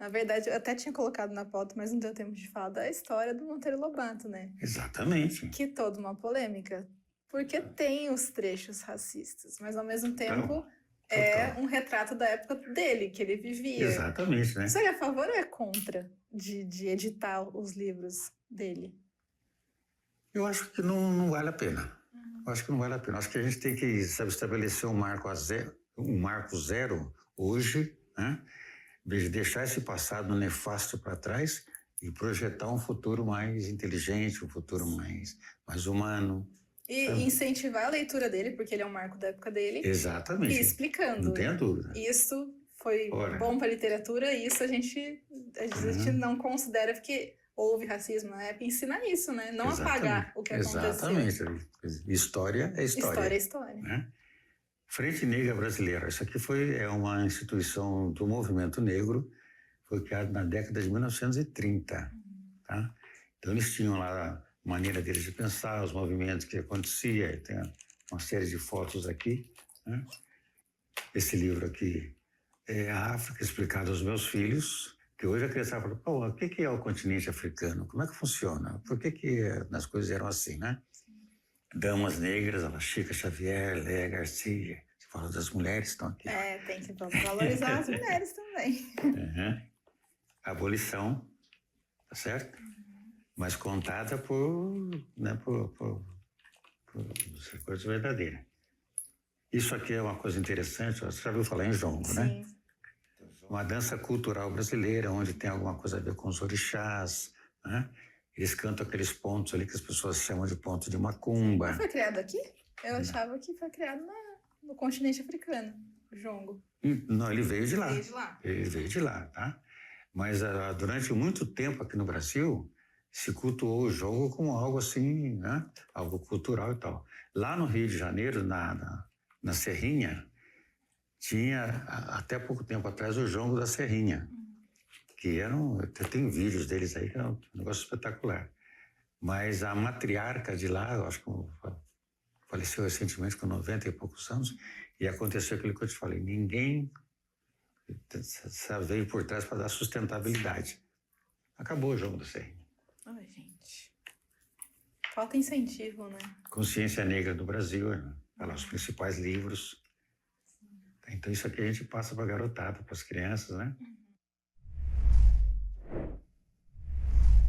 Na verdade, eu até tinha colocado na pauta, mas não deu tempo de falar da história do Monteiro Lobato, né? Exatamente. Que toda uma polêmica. Porque tem os trechos racistas, mas ao mesmo tempo é um retrato da época dele, que ele vivia. Exatamente, né? Você é a favor ou é contra de editar os livros dele? Eu acho que não vale a pena. Eu acho que não vale a pena. Acho que a gente tem que, sabe, estabelecer um marco zero hoje, né? Deixar esse passado nefasto para trás e projetar um futuro mais inteligente, um futuro mais humano. E incentivar a leitura dele, porque ele é um marco da época dele. Exatamente. E explicando. Não tenha dúvida. Isso foi bom para a literatura, e isso a gente não considera, porque houve racismo na época. Ensinar isso, né? Não apagar o que aconteceu. Exatamente. História é história. História é história. Né? Frente Negra Brasileira. Isso aqui é uma instituição do movimento negro, foi criada na década de 1930. Tá? Então, eles tinham lá a maneira deles de pensar, os movimentos que acontecia. Tem uma série de fotos aqui. Né? Esse livro aqui é a África explicada aos meus filhos, que hoje a criança fala, pô, o que é o continente africano? Como é que funciona? Por que as coisas eram assim, né? Damas negras, Chica Xavier, Léa Garcia, você fala das mulheres que estão aqui. Tem que valorizar as mulheres também. Abolição, tá certo? Mas contada por coisas verdadeiras. Isso aqui é uma coisa interessante, você já ouviu falar em jongo, né? Uma dança cultural brasileira, onde tem alguma coisa a ver com os orixás, né? Eles cantam aqueles pontos ali que as pessoas chamam de ponto de macumba. Foi criado aqui? Eu achava que foi criado no continente africano, o jongo. Não, ele veio de lá. Veio de lá. Ele veio de lá, tá? Mas durante muito tempo aqui no Brasil, se cultuou o jongo como algo assim, né? Algo cultural e tal. Lá no Rio de Janeiro, na Serrinha, tinha, até pouco tempo atrás, o jongo da Serrinha. Que tem vídeos deles aí, que é um negócio espetacular. Mas a matriarca de lá, eu acho que faleceu recentemente com 90 e poucos anos, e aconteceu aquilo que eu te falei, ninguém veio por trás para dar sustentabilidade. Acabou o jogo do Serrinha. Ai, gente. Falta incentivo, né? Consciência Negra do Brasil, né? Lá os principais livros. Então isso aqui a gente passa para a garotada, para as crianças, né?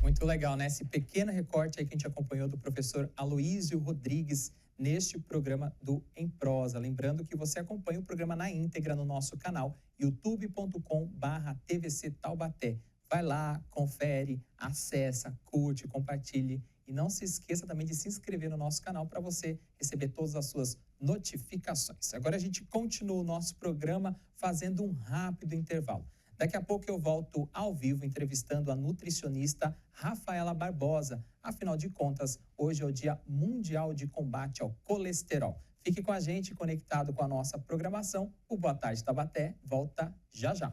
Muito legal, né? Esse pequeno recorte aí que a gente acompanhou do professor Aloísio Rodrigues neste programa do Em Prosa. Lembrando que você acompanha o programa na íntegra no nosso canal youtube.com/TVC Taubaté. Vai lá, confere, acessa, curte, compartilhe e não se esqueça também de se inscrever no nosso canal para você receber todas as suas notificações. Agora a gente continua o nosso programa fazendo um rápido intervalo. Daqui a pouco eu volto ao vivo entrevistando a nutricionista Rafaela Barbosa. Afinal de contas, hoje é o Dia Mundial de Combate ao Colesterol. Fique com a gente, conectado com a nossa programação. O Boa Tarde Taubaté volta já já.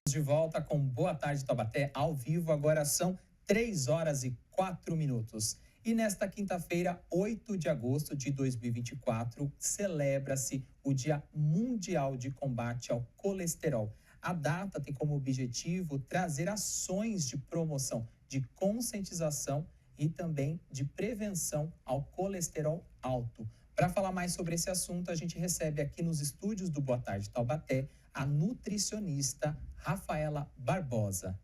De volta com Boa Tarde Taubaté ao vivo. Agora são 3h04. E nesta quinta-feira, 8 de agosto de 2024, celebra-se o Dia Mundial de Combate ao Colesterol. A data tem como objetivo trazer ações de promoção, de conscientização e também de prevenção ao colesterol alto. Para falar mais sobre esse assunto, a gente recebe aqui nos estúdios do Boa Tarde Taubaté a nutricionista Rafaela Barbosa.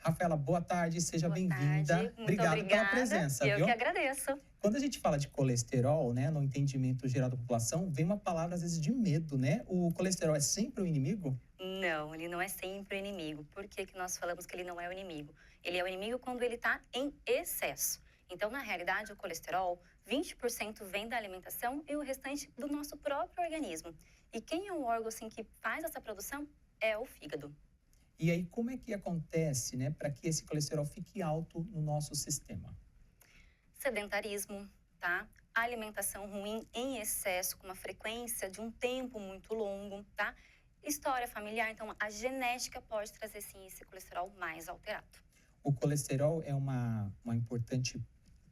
Rafaela, boa tarde, seja bem-vinda. Obrigado pela presença. Eu que agradeço. Quando a gente fala de colesterol, né, no entendimento geral da população, vem uma palavra às vezes de medo, né? O colesterol é sempre o inimigo? Não, ele não é sempre o inimigo. Por que nós falamos que ele não é o inimigo? Ele é o inimigo quando ele está em excesso. Então, na realidade, o colesterol, 20% vem da alimentação e o restante do nosso próprio organismo. E quem é o órgão assim, que faz essa produção é o fígado. E aí, como é que acontece, né, para que esse colesterol fique alto no nosso sistema? Sedentarismo, tá? Alimentação ruim em excesso, com uma frequência de um tempo muito longo, tá? História familiar, então a genética pode trazer sim esse colesterol mais alterado. O colesterol é uma importante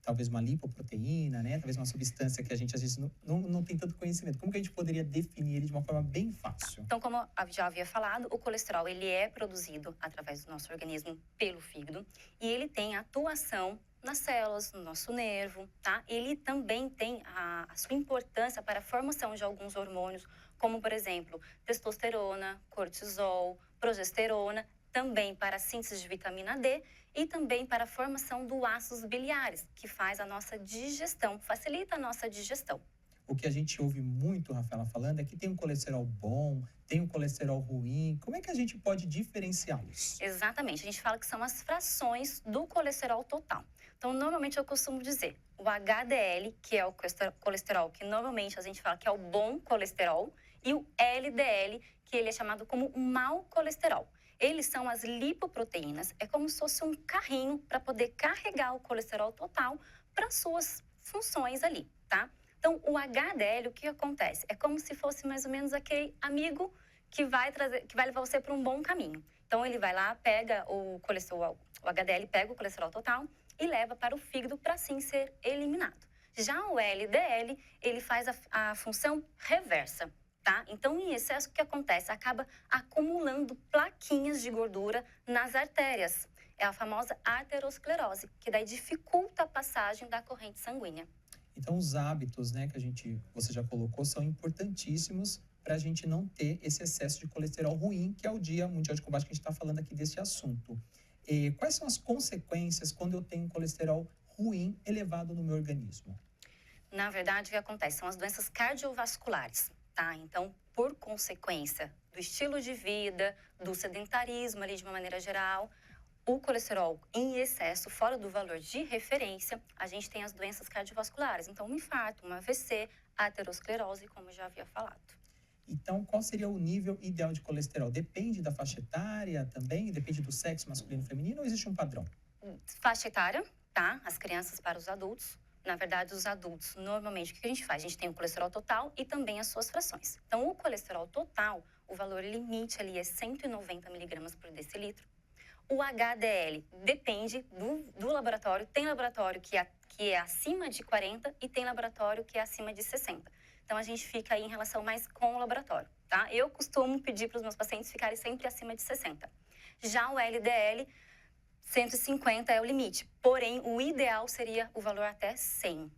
talvez uma lipoproteína, né? Talvez uma substância que a gente às vezes não tem tanto conhecimento. Como que a gente poderia definir ele de uma forma bem fácil? Então, como eu já havia falado, o colesterol ele é produzido através do nosso organismo pelo fígado e ele tem atuação nas células, no nosso nervo, tá? Ele também tem a sua importância para a formação de alguns hormônios, como, por exemplo, testosterona, cortisol, progesterona, também para a síntese de vitamina D e também para a formação do ácidos biliares, que faz a nossa digestão, facilita a nossa digestão. O que a gente ouve muito, Rafaela, falando é que tem um colesterol bom, tem um colesterol ruim. Como é que a gente pode diferenciá-los? Exatamente. A gente fala que são as frações do colesterol total. Então, normalmente eu costumo dizer o HDL, que é o colesterol que normalmente a gente fala que é o bom colesterol, e o LDL, que ele é chamado como o mau colesterol. Eles são as lipoproteínas, é como se fosse um carrinho para poder carregar o colesterol total para suas funções ali, tá? Então, o HDL, o que acontece? É como se fosse mais ou menos aquele amigo que vai levar você para um bom caminho. Então, ele vai lá, pega o colesterol, o HDL pega o colesterol total e leva para o fígado para assim ser eliminado. Já o LDL, ele faz a função reversa, tá? Então, em excesso, o que acontece? Acaba acumulando plaquinhas de gordura nas artérias. É a famosa arteriosclerose, que daí dificulta a passagem da corrente sanguínea. Então, os hábitos, né, que você já colocou, são importantíssimos para a gente não ter esse excesso de colesterol ruim, que é o Dia Mundial de Combate que a gente está falando aqui desse assunto. E quais são as consequências quando eu tenho colesterol ruim elevado no meu organismo? Na verdade, o que acontece? São as doenças cardiovasculares, tá? Então, por consequência do estilo de vida, do sedentarismo ali de uma maneira geral, o colesterol em excesso, fora do valor de referência, a gente tem as doenças cardiovasculares. Então, um infarto, uma AVC, aterosclerose, como eu já havia falado. Então, qual seria o nível ideal de colesterol? Depende da faixa etária também? Depende do sexo masculino e feminino ou existe um padrão? Faixa etária, tá? As crianças para os adultos. Na verdade, os adultos, normalmente, o que a gente faz? A gente tem o colesterol total e também as suas frações. Então, o colesterol total, o valor limite ali é 190 miligramas por decilitro. O HDL depende do laboratório. Tem laboratório que é acima de 40 e tem laboratório que é acima de 60. Então, a gente fica aí em relação mais com o laboratório, tá? Eu costumo pedir para os meus pacientes ficarem sempre acima de 60. Já o LDL, 150 é o limite. Porém, o ideal seria o valor até 100.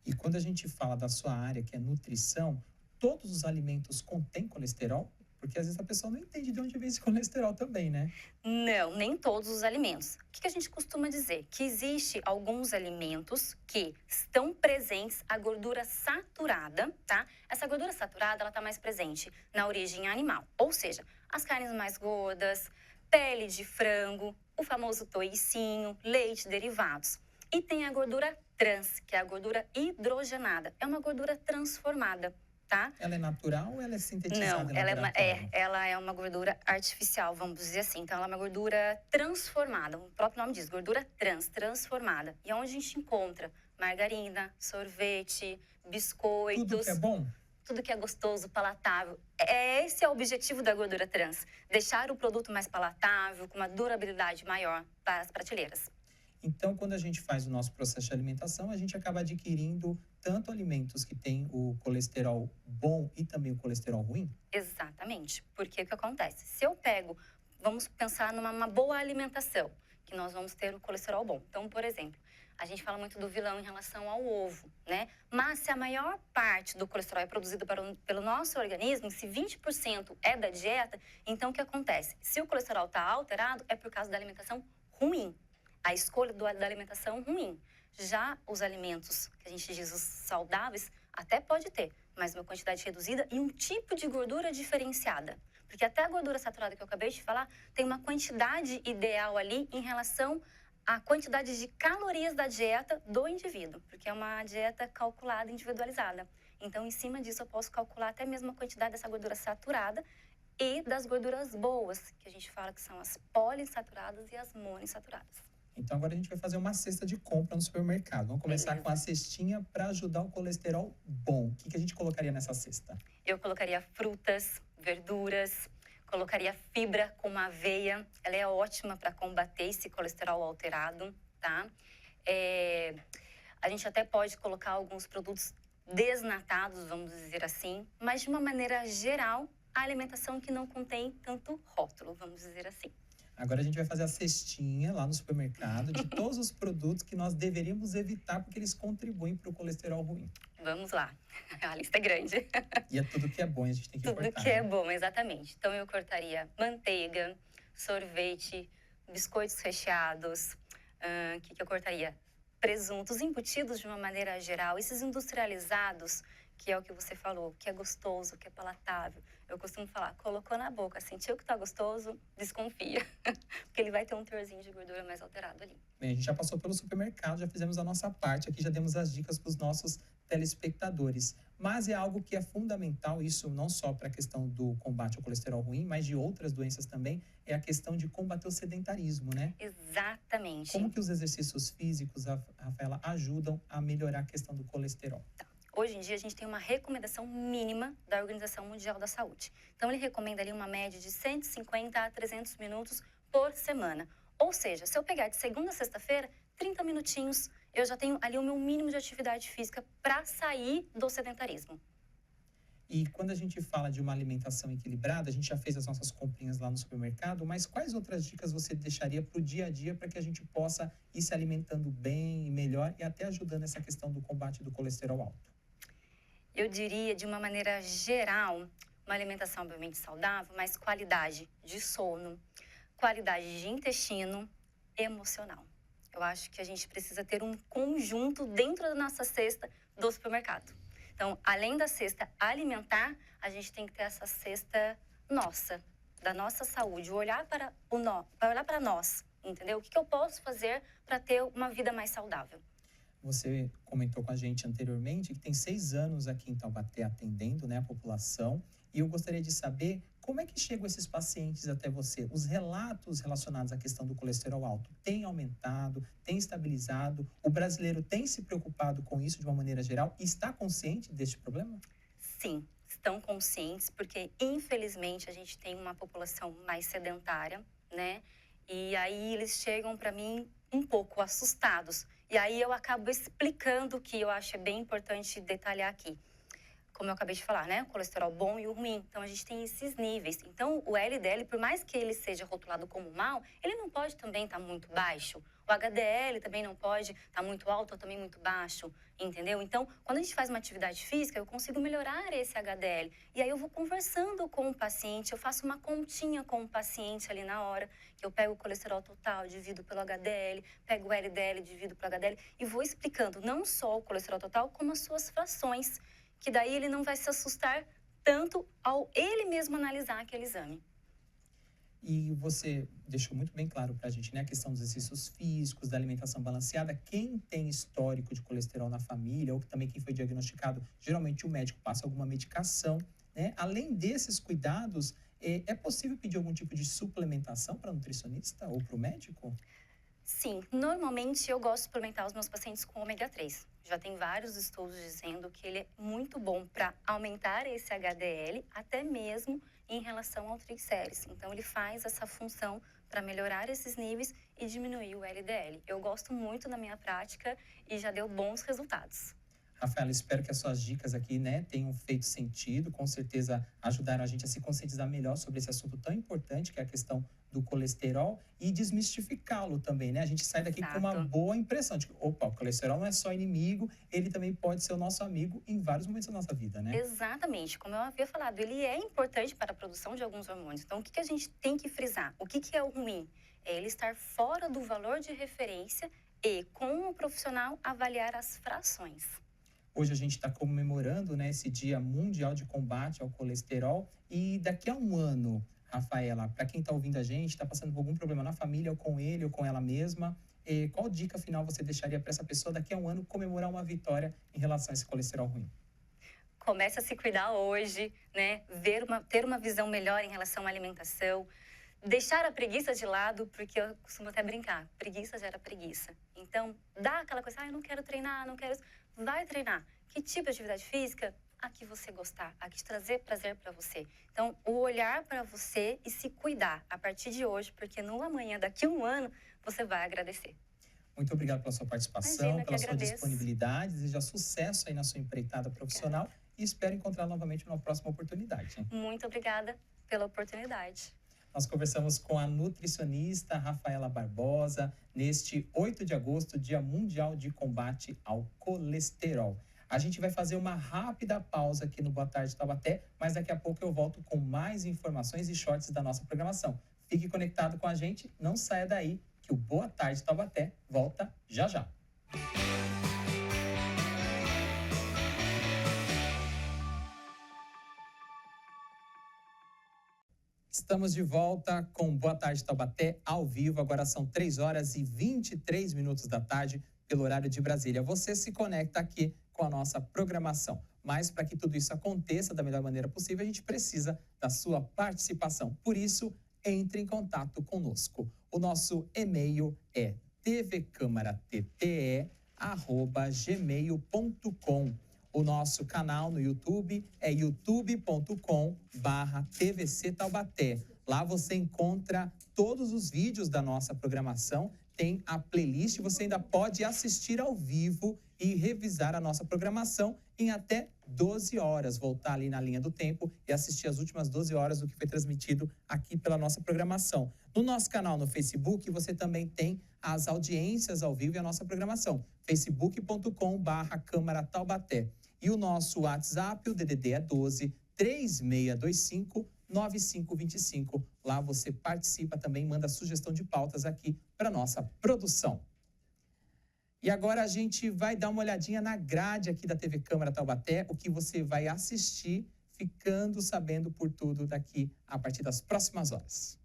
E quando a gente fala da sua área, que é nutrição, todos os alimentos contêm colesterol? Porque às vezes a pessoa não entende de onde vem esse colesterol também, né? Não, nem todos os alimentos. O que a gente costuma dizer? Que existe alguns alimentos que estão presentes a gordura saturada, tá? Essa gordura saturada, ela tá mais presente na origem animal. Ou seja, as carnes mais gordas, pele de frango, o famoso toicinho, leite, derivados. E tem a gordura trans, que é a gordura hidrogenada. É uma gordura transformada. Tá? Ela é natural ou ela é sintetizada? Não, ela é uma gordura artificial, vamos dizer assim. Então, ela é uma gordura transformada. O próprio nome diz, gordura transformada. E onde a gente encontra margarina, sorvete, biscoitos. Tudo que é bom? Tudo que é gostoso, palatável. Esse é o objetivo da gordura trans. Deixar o produto mais palatável, com uma durabilidade maior para as prateleiras. Então, quando a gente faz o nosso processo de alimentação, a gente acaba adquirindo tanto alimentos que têm o colesterol bom e também o colesterol ruim? Exatamente. Porque o que acontece? Se eu pego, vamos pensar numa boa alimentação, que nós vamos ter o colesterol bom. Então, por exemplo, a gente fala muito do vilão em relação ao ovo, né? Mas se a maior parte do colesterol é produzido pelo nosso organismo, se 20% é da dieta, então o que acontece? Se o colesterol está alterado, é por causa da alimentação ruim. A escolha da alimentação ruim. Já os alimentos, que a gente diz os saudáveis, até pode ter, mas uma quantidade reduzida e um tipo de gordura diferenciada. Porque até a gordura saturada que eu acabei de falar, tem uma quantidade ideal ali em relação à quantidade de calorias da dieta do indivíduo. Porque é uma dieta calculada, individualizada. Então, em cima disso, eu posso calcular até mesmo a quantidade dessa gordura saturada e das gorduras boas, que a gente fala que são as poliinsaturadas e as monoinsaturadas. Então, agora a gente vai fazer uma cesta de compra no supermercado. Vamos começar com a cestinha para ajudar o colesterol bom. O que a gente colocaria nessa cesta? Eu colocaria frutas, verduras, colocaria fibra como a aveia. Ela é ótima para combater esse colesterol alterado, tá? A gente até pode colocar alguns produtos desnatados, vamos dizer assim, mas de uma maneira geral, a alimentação que não contém tanto rótulo, vamos dizer assim. Agora a gente vai fazer a cestinha lá no supermercado de todos os produtos que nós deveríamos evitar porque eles contribuem para o colesterol ruim. Vamos lá, a lista é grande. E é tudo que é bom, a gente tem que cortar. Tudo que é bom, exatamente. Então eu cortaria manteiga, sorvete, biscoitos recheados, que eu cortaria? Presuntos, embutidos de uma maneira geral, esses industrializados, que é o que você falou, que é gostoso, que é palatável. Eu costumo falar, colocou na boca, sentiu que tá gostoso, desconfia, porque ele vai ter um teorzinho de gordura mais alterado ali. Bem, a gente já passou pelo supermercado, já fizemos a nossa parte, aqui já demos as dicas para os nossos telespectadores. Mas é algo que é fundamental, isso não só para a questão do combate ao colesterol ruim, mas de outras doenças também, é a questão de combater o sedentarismo, né? Exatamente. Como que os exercícios físicos, Rafaela, ajudam a melhorar a questão do colesterol? Hoje em dia, a gente tem uma recomendação mínima da Organização Mundial da Saúde. Então, ele recomenda ali uma média de 150 a 300 minutos por semana. Ou seja, se eu pegar de segunda a sexta-feira, 30 minutinhos, eu já tenho ali o meu mínimo de atividade física para sair do sedentarismo. E quando a gente fala de uma alimentação equilibrada, a gente já fez as nossas comprinhas lá no supermercado, mas quais outras dicas você deixaria para o dia a dia para que a gente possa ir se alimentando bem e melhor e até ajudando essa questão do combate do colesterol alto? Eu diria, de uma maneira geral, uma alimentação obviamente saudável, mas qualidade de sono, qualidade de intestino, emocional. Eu acho que a gente precisa ter um conjunto dentro da nossa cesta do supermercado. Então, além da cesta alimentar, a gente tem que ter essa cesta nossa, da nossa saúde, olhar para nós, entendeu? O que eu posso fazer para ter uma vida mais saudável? Você comentou com a gente anteriormente que tem 6 anos aqui em Taubaté atendendo, né, a população. E eu gostaria de saber como é que chegam esses pacientes até você. Os relatos relacionados à questão do colesterol alto têm aumentado, têm estabilizado? O brasileiro tem se preocupado com isso de uma maneira geral e está consciente deste problema? Sim, estão conscientes, porque infelizmente a gente tem uma população mais sedentária, né? E aí eles chegam para mim um pouco assustados. E aí eu acabo explicando o que eu acho bem importante detalhar aqui. Como eu acabei de falar, né? O colesterol bom e o ruim. Então, a gente tem esses níveis. Então, o LDL, por mais que ele seja rotulado como mal, ele não pode também estar muito baixo. O HDL também não pode estar muito alto ou também muito baixo, entendeu? Então, quando a gente faz uma atividade física, eu consigo melhorar esse HDL. E aí eu vou conversando com o paciente, eu faço uma continha com o paciente ali na hora, que eu pego o colesterol total, divido pelo HDL, pego o LDL, divido pelo HDL, e vou explicando não só o colesterol total, como as suas frações, que daí ele não vai se assustar tanto ao ele mesmo analisar aquele exame. E você deixou muito bem claro para a gente, né, a questão dos exercícios físicos, da alimentação balanceada. Quem tem histórico de colesterol na família, ou também quem foi diagnosticado, geralmente o médico passa alguma medicação, né? Além desses cuidados, é possível pedir algum tipo de suplementação para nutricionista ou para o médico? Sim, normalmente eu gosto de suplementar os meus pacientes com ômega 3. Já tem vários estudos dizendo que ele é muito bom para aumentar esse HDL, até mesmo em relação ao triglicérides. Então, ele faz essa função para melhorar esses níveis e diminuir o LDL. Eu gosto muito na minha prática e já deu bons resultados. Rafaela, espero que as suas dicas aqui, né, tenham feito sentido. Com certeza ajudaram a gente a se conscientizar melhor sobre esse assunto tão importante, que é a questão do colesterol, e desmistificá-lo também, né? A gente sai daqui com uma boa impressão de que, opa, o colesterol não é só inimigo, ele também pode ser o nosso amigo em vários momentos da nossa vida, né? Exatamente. Como eu havia falado, ele é importante para a produção de alguns hormônios. Então, o que a gente tem que frisar? O que é o ruim? É ele estar fora do valor de referência e, com o profissional, avaliar as frações. Hoje a gente está comemorando, né, esse Dia Mundial de Combate ao Colesterol. E daqui a um ano, Rafaela, para quem está ouvindo a gente, está passando por algum problema na família, ou com ele, ou com ela mesma, qual dica final você deixaria para essa pessoa daqui a um ano comemorar uma vitória em relação a esse colesterol ruim? Comece a se cuidar hoje, né? Ter uma visão melhor em relação à alimentação. Deixar a preguiça de lado, porque eu costumo até brincar, preguiça gera preguiça. Então, dá aquela coisa, eu não quero treinar, não quero isso. Vai treinar. Que tipo de atividade física? A que você gostar, a que te trazer prazer para você. Então, o olhar para você e se cuidar a partir de hoje, porque no amanhã, daqui a um ano, você vai agradecer. Muito obrigado pela sua participação, Imagina, pela que sua agradeço. disponibilidade. Desejo sucesso aí na sua empreitada profissional e espero encontrar novamente numa próxima oportunidade. Muito obrigada pela oportunidade. Nós conversamos com a nutricionista Rafaela Barbosa neste 8 de agosto, Dia Mundial de Combate ao Colesterol. A gente vai fazer uma rápida pausa aqui no Boa Tarde Taubaté, mas daqui a pouco eu volto com mais informações e shorts da nossa programação. Fique conectado com a gente, não saia daí, que o Boa Tarde Taubaté volta já já. Estamos de volta com Boa Tarde Taubaté ao vivo. Agora são 3 horas e 23 minutos da tarde, pelo horário de Brasília. Você se conecta aqui com a nossa programação. Mas para que tudo isso aconteça da melhor maneira possível, a gente precisa da sua participação. Por isso, entre em contato conosco. O nosso e-mail é tvcamaratte@gmail.com. O nosso canal no YouTube é youtube.com/TVC Taubaté. Lá você encontra todos os vídeos da nossa programação, tem a playlist, você ainda pode assistir ao vivo e revisar a nossa programação em até 12 horas, voltar ali na linha do tempo e assistir as últimas 12 horas do que foi transmitido aqui pela nossa programação. No nosso canal no Facebook, você também tem as audiências ao vivo e a nossa programação, facebook.com/Câmara Taubaté. E o nosso WhatsApp, o DDD é 12 3625 9525. Lá você participa também, manda sugestão de pautas aqui para nossa produção. E agora a gente vai dar uma olhadinha na grade aqui da TV Câmara Taubaté, o que você vai assistir, ficando sabendo por tudo daqui a partir das próximas horas.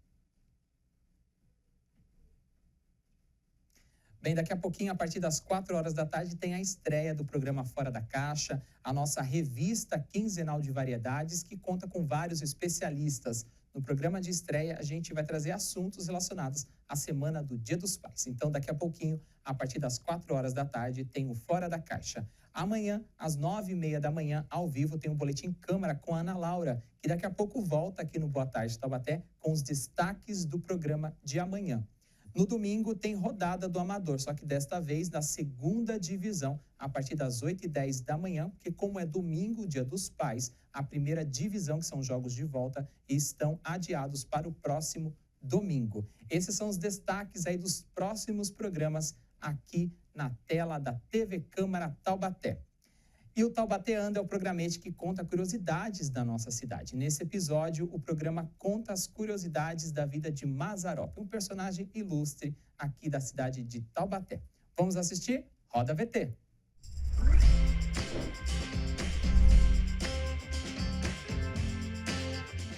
Bem, daqui a pouquinho, a partir das 4 horas da tarde, tem a estreia do programa Fora da Caixa, a nossa revista quinzenal de variedades, que conta com vários especialistas. No programa de estreia, a gente vai trazer assuntos relacionados à semana do Dia dos Pais. Então, daqui a pouquinho, a partir das 4 horas da tarde, tem o Fora da Caixa. Amanhã, às 9h30 da manhã, ao vivo, tem um Boletim Câmara com a Ana Laura, que daqui a pouco volta aqui no Boa Tarde Taubaté com os destaques do programa de amanhã. No domingo tem rodada do Amador, só que desta vez na segunda divisão, a partir das 8h10 da manhã, porque como é domingo, Dia dos Pais, a primeira divisão, que são jogos de volta, estão adiados para o próximo domingo. Esses são os destaques aí dos próximos programas aqui na tela da TV Câmara Taubaté. E o Taubateando é o programete que conta curiosidades da nossa cidade. Nesse episódio, o programa conta as curiosidades da vida de Mazzaropi, um personagem ilustre aqui da cidade de Taubaté. Vamos assistir? Roda VT!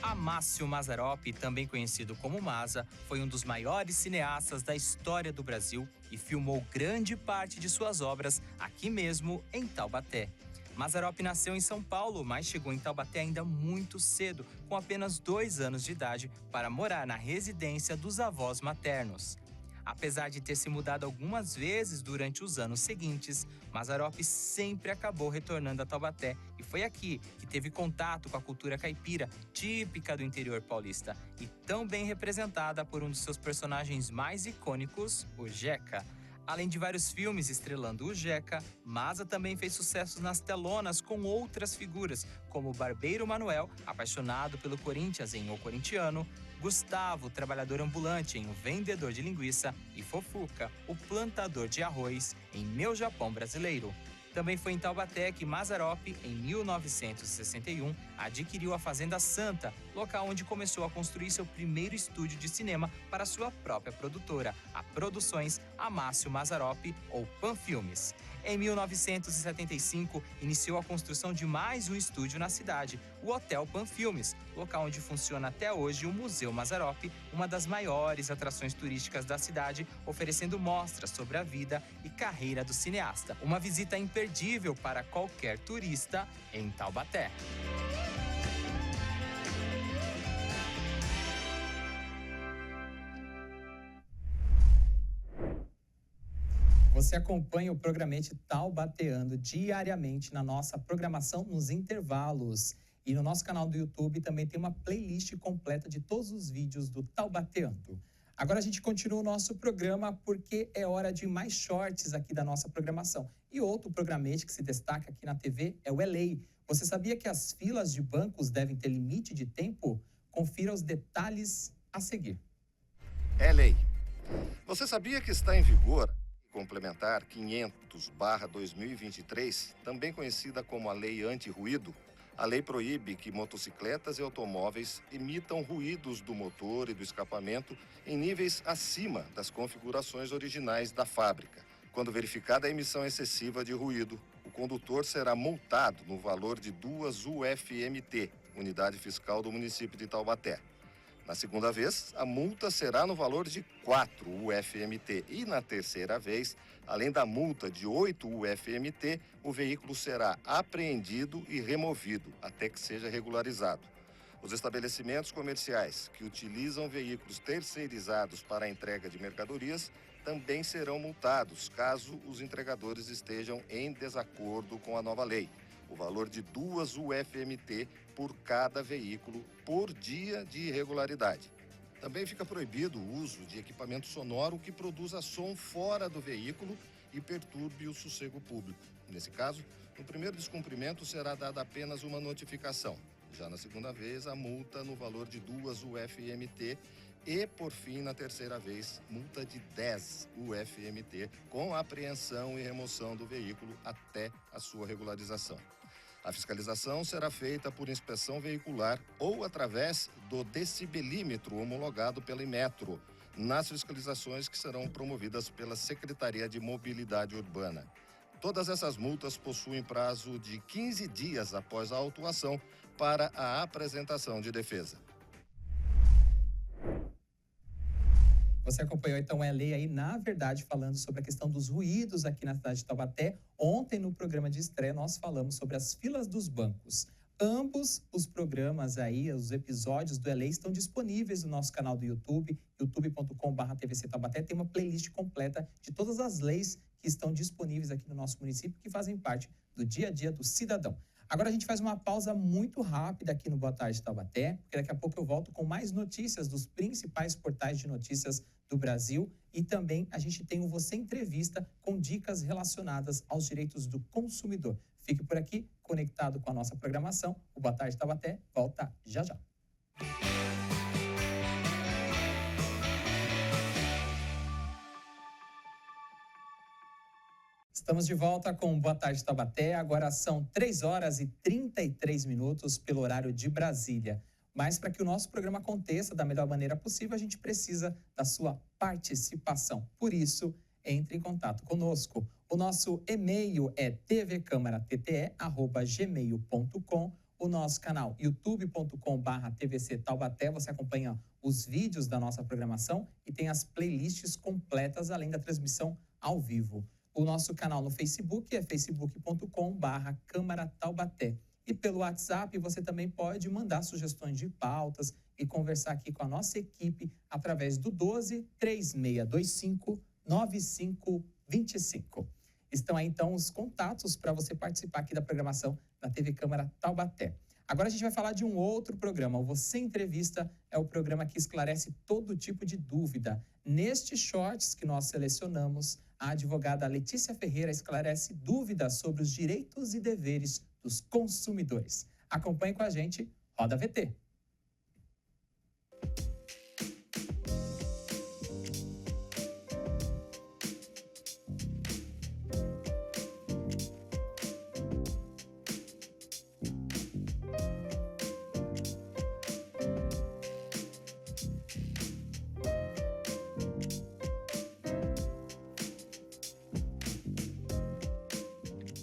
Amácio Mazzaropi, também conhecido como Mazza, foi um dos maiores cineastas da história do Brasil e filmou grande parte de suas obras aqui mesmo em Taubaté. Mazzaropi nasceu em São Paulo, mas chegou em Taubaté ainda muito cedo, com apenas 2 anos de idade, para morar na residência dos avós maternos. Apesar de ter se mudado algumas vezes durante os anos seguintes, Mazzaropi sempre acabou retornando a Taubaté e foi aqui que teve contato com a cultura caipira, típica do interior paulista e tão bem representada por um dos seus personagens mais icônicos, o Jeca. Além de vários filmes estrelando o Jeca, Mazza também fez sucessos nas telonas com outras figuras, como o barbeiro Manuel, apaixonado pelo Corinthians em O Corintiano, Gustavo, trabalhador ambulante em O Vendedor de Linguiça, e Fofuca, o plantador de arroz em Meu Japão Brasileiro. Também foi em Taubaté que Mazzaropi, em 1961, adquiriu a Fazenda Santa, local onde começou a construir seu primeiro estúdio de cinema para sua própria produtora, a Produções Amácio Mazzaropi, ou Panfilmes. Em 1975, iniciou a construção de mais um estúdio na cidade, o Hotel Panfilmes, local onde funciona até hoje o Museu Mazzaropi, uma das maiores atrações turísticas da cidade, oferecendo mostras sobre a vida e carreira do cineasta. Uma visita imperdível para qualquer turista em Taubaté. Você acompanha o programete Taubateando diariamente na nossa programação nos intervalos. E no nosso canal do YouTube também tem uma playlist completa de todos os vídeos do Taubateando. Agora a gente continua o nosso programa porque é hora de mais shorts aqui da nossa programação. E outro programete que se destaca aqui na TV é o ELEI. Você sabia que as filas de bancos devem ter limite de tempo? Confira os detalhes a seguir. ELEI. Você sabia que está em vigor a Complementar 500/2023, também conhecida como a Lei Anti-Ruído? A lei proíbe que motocicletas e automóveis emitam ruídos do motor e do escapamento em níveis acima das configurações originais da fábrica. Quando verificada a emissão excessiva de ruído, o condutor será multado no valor de 2 UFMT, Unidade Fiscal do município de Taubaté. Na segunda vez, a multa será no valor de 4 UFMT e na terceira vez, além da multa de 8 UFMT, o veículo será apreendido e removido até que seja regularizado. Os estabelecimentos comerciais que utilizam veículos terceirizados para a entrega de mercadorias também serão multados caso os entregadores estejam em desacordo com a nova lei. O valor de 2 UFMT por cada veículo por dia de irregularidade. Também fica proibido o uso de equipamento sonoro que produza som fora do veículo e perturbe o sossego público. Nesse caso, no primeiro descumprimento será dada apenas uma notificação. Já na segunda vez, a multa no valor de 2 UFMT e, por fim, na terceira vez, multa de 10 UFMT com apreensão e remoção do veículo até a sua regularização. A fiscalização será feita por inspeção veicular ou através do decibelímetro homologado pela Inmetro, nas fiscalizações que serão promovidas pela Secretaria de Mobilidade Urbana. Todas essas multas possuem prazo de 15 dias após a autuação para a apresentação de defesa. Você acompanhou então a ELEI aí, na verdade, falando sobre a questão dos ruídos aqui na cidade de Taubaté. Ontem, no programa de estreia, nós falamos sobre as filas dos bancos. Ambos os programas aí, os episódios do ELEI estão disponíveis no nosso canal do YouTube, youtube.com/TVC Taubaté. Tem uma playlist completa de todas as leis que estão disponíveis aqui no nosso município, que fazem parte do dia a dia do cidadão. Agora a gente faz uma pausa muito rápida aqui no Boa Tarde Taubaté, porque daqui a pouco eu volto com mais notícias dos principais portais de notícias do Brasil e também a gente tem o Você Entrevista com dicas relacionadas aos direitos do consumidor. Fique por aqui, conectado com a nossa programação. O Boa Tarde Taubaté volta já já. Estamos de volta com Boa Tarde Taubaté. Agora são 3h33 pelo horário de Brasília. Mas para que o nosso programa aconteça da melhor maneira possível, a gente precisa da sua participação. Por isso, entre em contato conosco. O nosso e-mail é tvcamaratte@gmail.com. O nosso canal youtube.com/TVC Taubaté. Você acompanha os vídeos da nossa programação e tem as playlists completas, além da transmissão ao vivo. O nosso canal no Facebook é facebook.com/Câmara Taubaté. E pelo WhatsApp você também pode mandar sugestões de pautas e conversar aqui com a nossa equipe através do 12-3625-9525. Estão aí então os contatos para você participar aqui da programação da TV Câmara Taubaté. Agora a gente vai falar de um outro programa. O Você Entrevista é o programa que esclarece todo tipo de dúvida. Nestes shorts que nós selecionamos, a advogada Letícia Ferreira esclarece dúvidas sobre os direitos e deveres dos consumidores. Acompanhe com a gente, roda VT.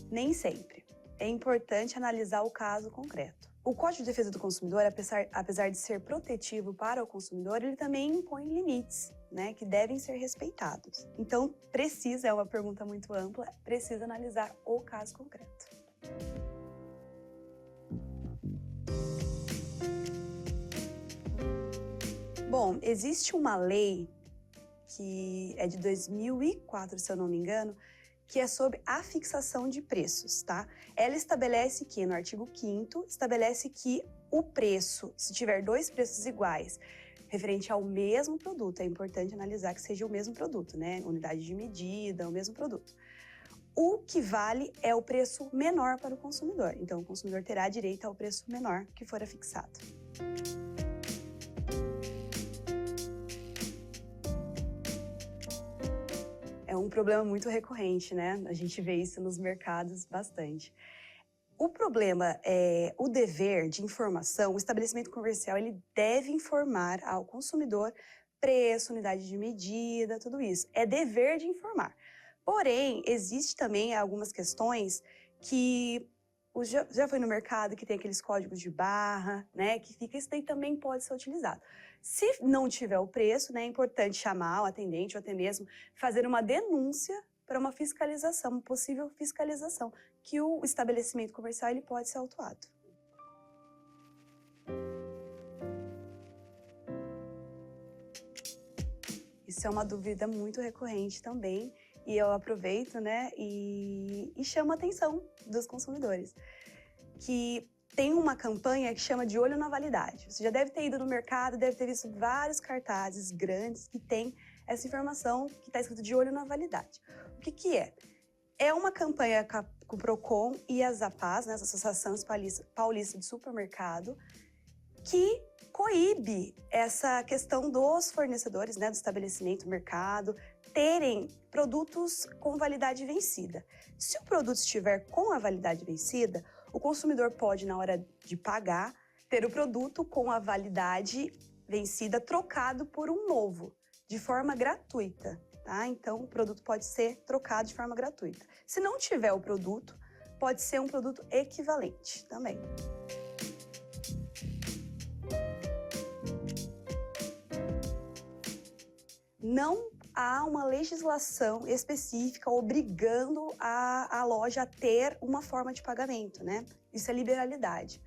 Nem sempre. É importante analisar o caso concreto. O Código de Defesa do Consumidor, apesar de ser protetivo para o consumidor, ele também impõe limites, né, que devem ser respeitados. Então, é uma pergunta muito ampla, precisa analisar o caso concreto. Bom, existe uma lei que é de 2004, se eu não me engano, que é sobre a fixação de preços, tá? Ela estabelece que, no artigo 5º, estabelece que o preço, se tiver dois preços iguais, referente ao mesmo produto. É importante analisar que seja o mesmo produto, né? Unidade de medida, o mesmo produto. O que vale é o preço menor para o consumidor. Então, o consumidor terá direito ao preço menor que for fixado. É um problema muito recorrente, né? A gente vê isso nos mercados bastante. O problema é o dever de informação. O estabelecimento comercial ele deve informar ao consumidor preço, unidade de medida, tudo isso. É dever de informar. Porém, existe também algumas questões que já foi no mercado que tem aqueles códigos de barra, né? Que fica, isso daí também pode ser utilizado. Se não tiver o preço, né, é importante chamar o atendente ou até mesmo fazer uma denúncia para uma fiscalização, uma possível fiscalização, que o estabelecimento comercial ele pode ser autuado. Isso é uma dúvida muito recorrente também, e eu aproveito, né, e chamo a atenção dos consumidores, que tem uma campanha que chama de olho na validade. Você já deve ter ido no mercado, deve ter visto vários cartazes grandes que tem essa informação que está escrito de olho na validade. O que é? É uma campanha com o Procon e a Zapaz, né, as Associações Paulista de Supermercado, que coíbe essa questão dos fornecedores, né, do estabelecimento, mercado, terem produtos com validade vencida. Se o produto estiver com a validade vencida, o consumidor pode, na hora de pagar, ter o produto com a validade vencida trocado por um novo, de forma gratuita. Tá? Então, o produto pode ser trocado de forma gratuita. Se não tiver o produto, pode ser um produto equivalente também. Não há uma legislação específica obrigando a loja a ter uma forma de pagamento, né? Isso é liberalidade.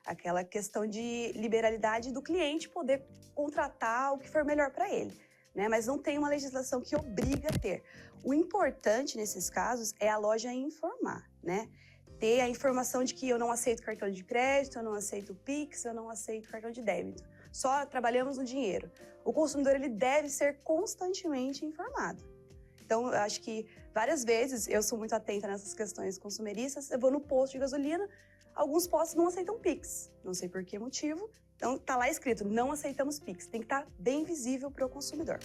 Aquela questão de liberalidade do cliente poder contratar o que for melhor para ele, né? Mas não tem uma legislação que obriga a ter. O importante nesses casos é a loja informar, né? Ter a informação de que eu não aceito cartão de crédito, eu não aceito Pix, eu não aceito cartão de débito. Só trabalhamos no dinheiro. O consumidor ele deve ser constantemente informado. Então, eu acho que várias vezes eu sou muito atenta nessas questões consumeristas. Eu vou no posto de gasolina, alguns postos não aceitam Pix. Não sei por que motivo. Então, tá lá escrito, não aceitamos Pix. Tem que estar bem visível para o consumidor.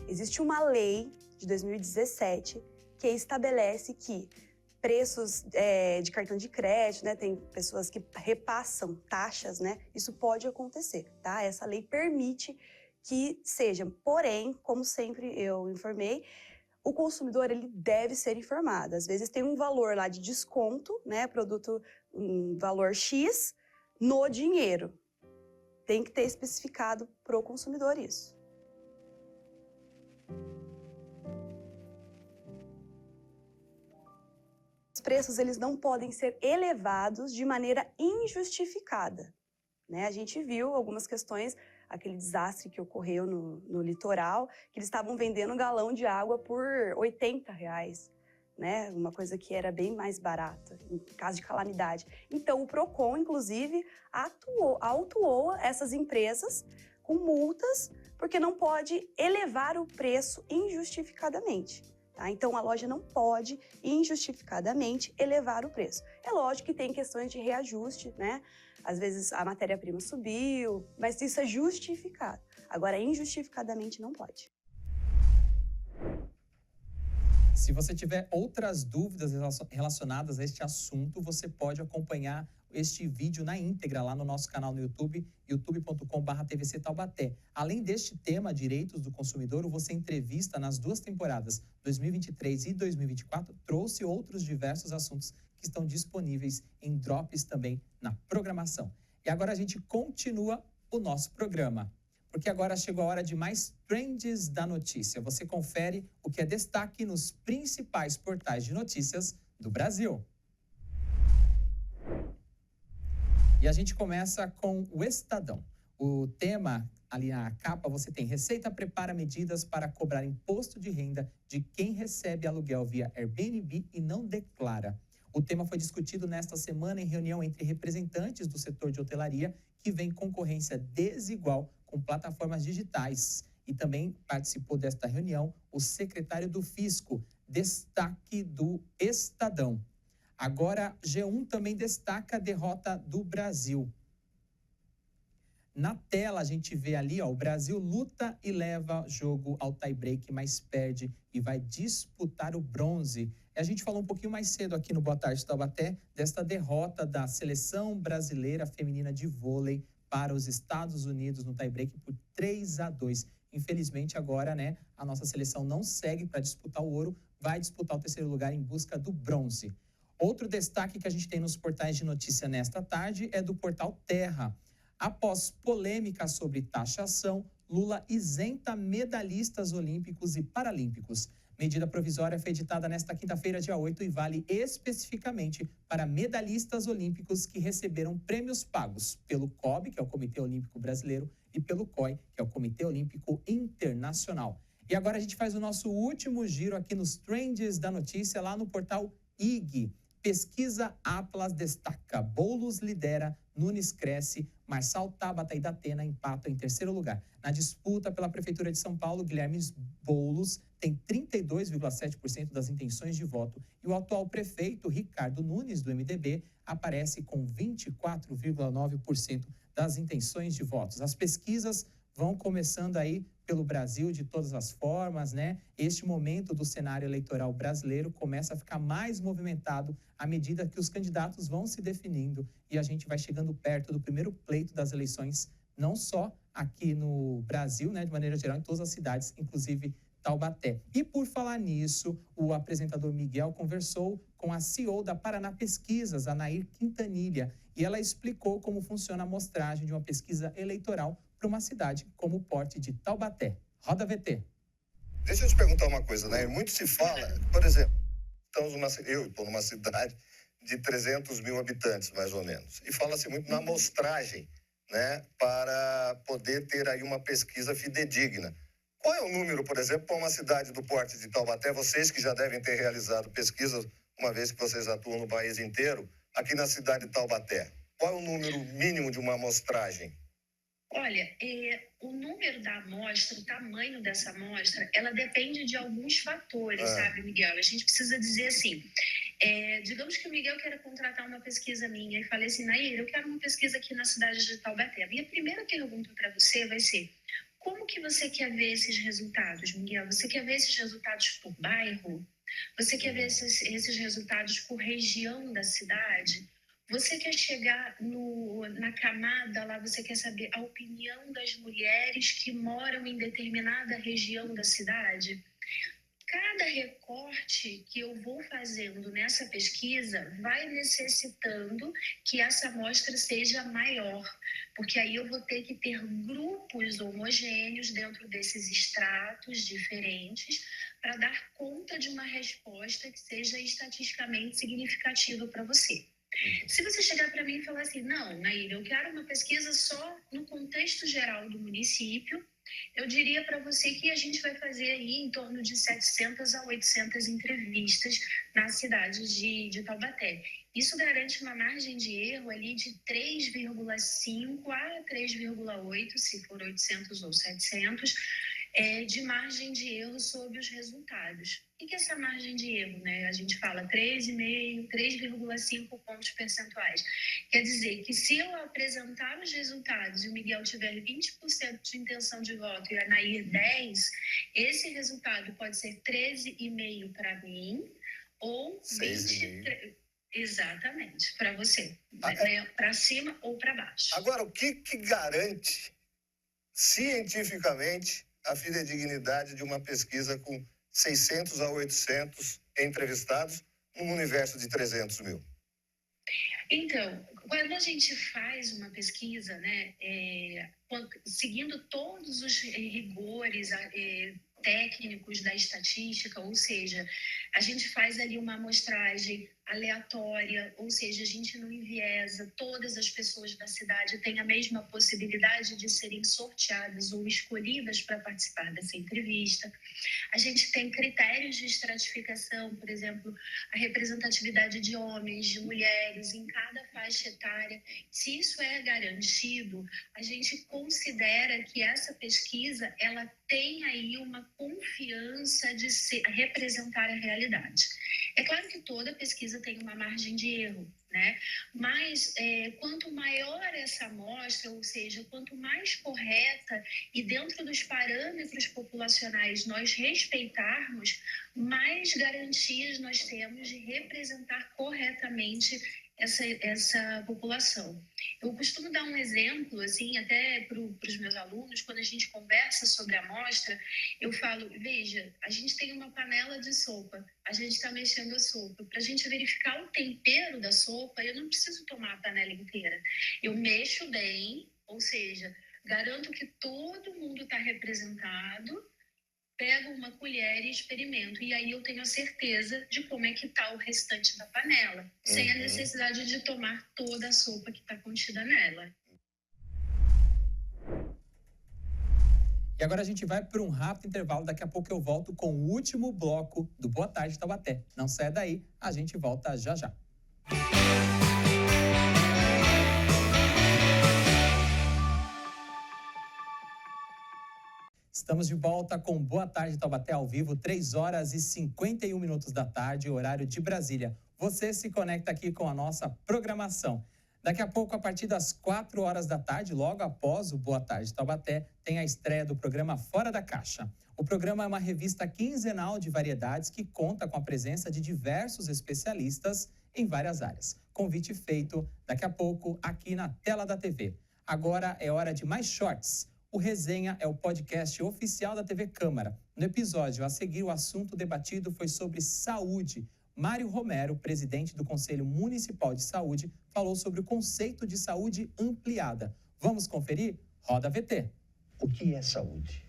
Existe uma lei de 2017 que estabelece que preços de cartão de crédito, né? Tem pessoas que repassam taxas, né? Isso pode acontecer, tá? Essa lei permite que seja. Porém, como sempre eu informei, o consumidor ele deve ser informado. Às vezes tem um valor lá de desconto, né? Produto um valor X no dinheiro. Tem que ter especificado para o consumidor isso. Os preços eles não podem ser elevados de maneira injustificada, né? A gente viu algumas questões, aquele desastre que ocorreu no litoral, que eles estavam vendendo um galão de água por R$80, né? Uma coisa que era bem mais barata, em caso de calamidade. Então, o Procon, inclusive, autuou essas empresas com multas, porque não pode elevar o preço injustificadamente. Tá? Então, a loja não pode, injustificadamente, elevar o preço. É lógico que tem questões de reajuste, né? Às vezes a matéria-prima subiu, mas isso é justificado. Agora, injustificadamente, não pode. Se você tiver outras dúvidas relacionadas a este assunto, você pode acompanhar este vídeo na íntegra lá no nosso canal no YouTube, youtube.com/TVC Taubaté. Além deste tema, direitos do consumidor, Você Entrevista, nas 2 temporadas, 2023 e 2024, trouxe outros diversos assuntos que estão disponíveis em drops também na programação. E agora a gente continua o nosso programa, porque agora chegou a hora de mais trends da notícia. Você confere o que é destaque nos principais portais de notícias do Brasil. E a gente começa com o Estadão. O tema, ali na capa, você tem: Receita prepara medidas para cobrar imposto de renda de quem recebe aluguel via Airbnb e não declara. O tema foi discutido nesta semana em reunião entre representantes do setor de hotelaria, que vê concorrência desigual com plataformas digitais. E também participou desta reunião o secretário do Fisco, destaque do Estadão. Agora, G1 também destaca a derrota do Brasil. Na tela, a gente vê ali, ó, o Brasil luta e leva jogo ao tie-break, mas perde e vai disputar o bronze. A gente falou um pouquinho mais cedo aqui no Boa Tarde Taubaté desta derrota da seleção brasileira feminina de vôlei para os Estados Unidos no tie-break por 3-2. Infelizmente, agora, né, a nossa seleção não segue para disputar o ouro, vai disputar o terceiro lugar em busca do bronze. Outro destaque que a gente tem nos portais de notícia nesta tarde é do portal Terra. Após polêmica sobre taxação, Lula isenta medalhistas olímpicos e paralímpicos. Medida provisória foi editada nesta quinta-feira, dia 8, e vale especificamente para medalhistas olímpicos que receberam prêmios pagos pelo COB, que é o Comitê Olímpico Brasileiro, e pelo COI, que é o Comitê Olímpico Internacional. E agora a gente faz o nosso último giro aqui nos trends da notícia, lá no portal IG. Pesquisa Atlas destaca, Boulos lidera, Nunes cresce, Marçal, Tabata e Datena empatam em terceiro lugar. Na disputa pela Prefeitura de São Paulo, Guilherme Boulos tem 32,7% das intenções de voto e o atual prefeito, Ricardo Nunes, do MDB, aparece com 24,9% das intenções de votos. As pesquisas vão começando aí pelo Brasil de todas as formas, né? Este momento do cenário eleitoral brasileiro começa a ficar mais movimentado à medida que os candidatos vão se definindo e a gente vai chegando perto do primeiro pleito das eleições, não só aqui no Brasil, né, de maneira geral, em todas as cidades, inclusive Taubaté. E por falar nisso, o apresentador Miguel conversou com a CEO da Paraná Pesquisas, a Nair Quintanilha, e ela explicou como funciona a amostragem de uma pesquisa eleitoral para uma cidade como o porte de Taubaté. Roda VT. Deixa eu te perguntar uma coisa, né? Muito se fala, por exemplo, eu estou numa cidade de 300 mil habitantes, mais ou menos, e fala-se muito na amostragem, né? Para poder ter aí uma pesquisa fidedigna. Qual é o número, por exemplo, para uma cidade do porte de Taubaté, vocês que já devem ter realizado pesquisas, uma vez que vocês atuam no país inteiro, aqui na cidade de Taubaté? Qual é o número mínimo de uma amostragem? Olha, o número da amostra, o tamanho dessa amostra, ela depende de alguns fatores, sabe, Miguel? A gente precisa dizer assim, digamos que o Miguel queira contratar uma pesquisa minha e fale assim, Nair, eu quero uma pesquisa aqui na cidade de Taubaté. A minha primeira pergunta para você vai ser, como que você quer ver esses resultados, Miguel? Você quer ver esses resultados por bairro? Você quer ver esses resultados por região da cidade? Você quer chegar na camada lá, você quer saber a opinião das mulheres que moram em determinada região da cidade? Cada recorte que eu vou fazendo nessa pesquisa vai necessitando que essa amostra seja maior, porque aí eu vou ter que ter grupos homogêneos dentro desses estratos diferentes para dar conta de uma resposta que seja estatisticamente significativa para você. Se você chegar para mim e falar assim, não, Nair, eu quero uma pesquisa só no contexto geral do município, eu diria para você que a gente vai fazer aí em torno de 700 a 800 entrevistas na cidade de Taubaté. Isso garante uma margem de erro ali de 3,5 a 3,8, se for 800 ou 700, de margem de erro sobre os resultados. O que é essa margem de erro, né? A gente fala 3,5, 3,5 pontos percentuais. Quer dizer que se eu apresentar os resultados e o Miguel tiver 20% de intenção de voto e a Nair 10%, esse resultado pode ser 13,5 para mim ou 20%. Exatamente, para você. Para cima ou para baixo. Agora, o que garante cientificamente a fidedignidade de uma pesquisa com 600 a 800 entrevistados num universo de 300 mil? Então, quando a gente faz uma pesquisa, né, seguindo todos os rigores técnicos da estatística, ou seja, a gente faz ali uma amostragem aleatória, ou seja, a gente não enviesa, todas as pessoas da cidade têm a mesma possibilidade de serem sorteadas ou escolhidas para participar dessa entrevista. A gente tem critérios de estratificação, por exemplo, a representatividade de homens, de mulheres em cada faixa etária. Se isso é garantido, a gente considera que essa pesquisa ela tem aí uma confiança de representar a realidade. É claro que toda pesquisa tem uma margem de erro, né? Mas quanto maior essa amostra, ou seja, quanto mais correta e dentro dos parâmetros populacionais nós respeitarmos, mais garantias nós temos de representar corretamente essa população. Eu costumo dar um exemplo, assim, até para os meus alunos, quando a gente conversa sobre a amostra, eu falo, veja, a gente tem uma panela de sopa, a gente está mexendo a sopa. Para a gente verificar o tempero da sopa, eu não preciso tomar a panela inteira. Eu mexo bem, ou seja, garanto que todo mundo está representado, pego uma colher e experimento. E aí eu tenho a certeza de como é que está o restante da panela, sem a necessidade de tomar toda a sopa que está contida nela. E agora a gente vai para um rápido intervalo. Daqui a pouco eu volto com o último bloco do Boa Tarde Taubaté. Não saia daí, a gente volta já já. Estamos de volta com Boa Tarde Taubaté ao vivo, 3h51 da tarde, horário de Brasília. Você se conecta aqui com a nossa programação. Daqui a pouco, a partir das 4h da tarde, logo após o Boa Tarde Taubaté, tem a estreia do programa Fora da Caixa. O programa é uma revista quinzenal de variedades que conta com a presença de diversos especialistas em várias áreas. Convite feito daqui a pouco aqui na tela da TV. Agora é hora de mais shorts. O Resenha é o podcast oficial da TV Câmara. No episódio a seguir, o assunto debatido foi sobre saúde. Mário Romero, presidente do Conselho Municipal de Saúde, falou sobre o conceito de saúde ampliada. Vamos conferir? Roda VT. O que é saúde?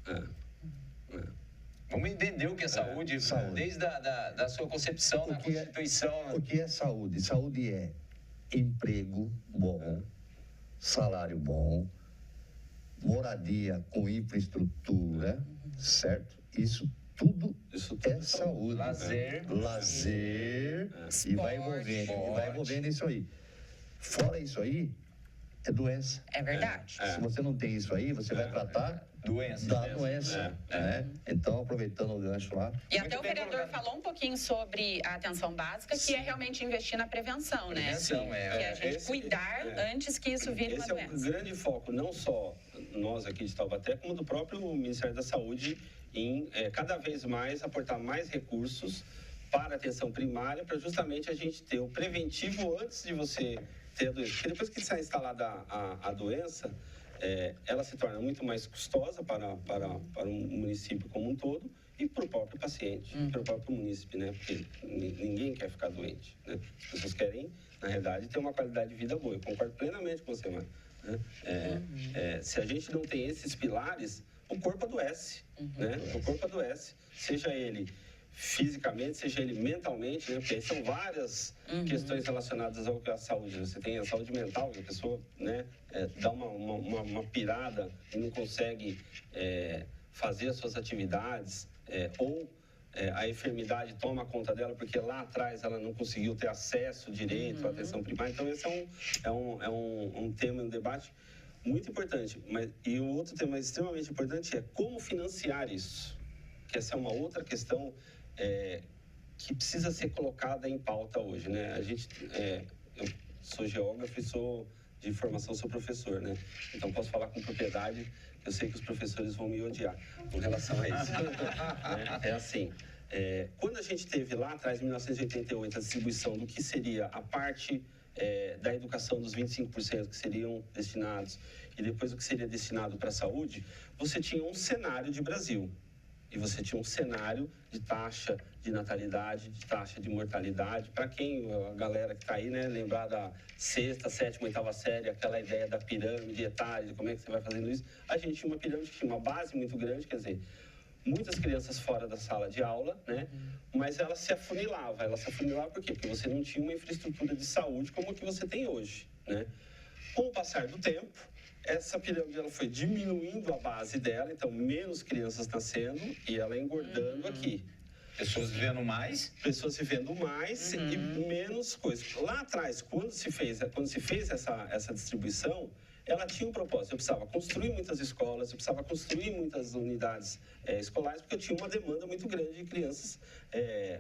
Vamos entender o que é saúde, desde da sua concepção na Constituição. O que é saúde? Saúde é emprego bom, salário bom, moradia com infraestrutura, certo? Isso tudo é saúde. Lazer, e vai envolvendo isso aí. Fora isso aí, é doença. É verdade. Se você não tem isso aí, você vai tratar da doença. Né? Então, aproveitando o gancho lá. E até o vereador falou um pouquinho sobre a atenção básica, que é realmente investir na prevenção, né? Prevenção, que é a gente cuidar antes que isso vire uma doença. Esse é o grande foco, não só nós aqui de Taubaté, como do próprio Ministério da Saúde, em cada vez mais aportar mais recursos para a atenção primária, para justamente a gente ter o preventivo antes de você ter a doença. Porque depois que está instalada a doença, ela se torna muito mais custosa para um município como um todo e para o próprio paciente, para o próprio munícipe, né? Porque ninguém quer ficar doente, né? As pessoas querem, na realidade, ter uma qualidade de vida boa. Eu concordo plenamente com você, Mara. Né? Se a gente não tem esses pilares, o corpo adoece, né? O corpo adoece, seja ele fisicamente, seja ele mentalmente, né? Porque aí são várias questões relacionadas à saúde. Você tem a saúde mental, que a pessoa, né, dá uma pirada e não consegue fazer as suas atividades, ou a enfermidade toma conta dela porque lá atrás ela não conseguiu ter acesso direito à atenção primária. Então esse é um tema, um debate muito importante. E um outro tema extremamente importante é como financiar isso, que essa é uma outra questão que precisa ser colocada em pauta hoje, né? Eu sou geógrafo e de formação sou professor, né? Então posso falar com propriedade. Eu sei que os professores vão me odiar com relação a isso. É assim, quando a gente teve lá atrás, em 1988, a distribuição do que seria a parte da educação dos 25% que seriam destinados e depois o que seria destinado para a saúde, você tinha um cenário de Brasil. E você tinha um cenário de taxa de natalidade, de taxa de mortalidade. Para quem, a galera que está aí, né, lembrar da 6ª, 7ª, 8ª série, aquela ideia da pirâmide etária, de como é que você vai fazendo isso, a gente tinha uma pirâmide que tinha uma base muito grande, quer dizer, muitas crianças fora da sala de aula, né? Mas ela se afunilava. Ela se afunilava por quê? Porque você não tinha uma infraestrutura de saúde como a que você tem hoje, né? Com o passar do tempo, essa pirâmide ela foi diminuindo a base dela, então menos crianças nascendo e ela engordando aqui. Pessoas vivendo mais? Pessoas vivendo mais e menos coisas. Lá atrás, quando se fez essa distribuição, ela tinha um propósito. Eu precisava construir muitas escolas, eu precisava construir muitas unidades escolares, porque eu tinha uma demanda muito grande de crianças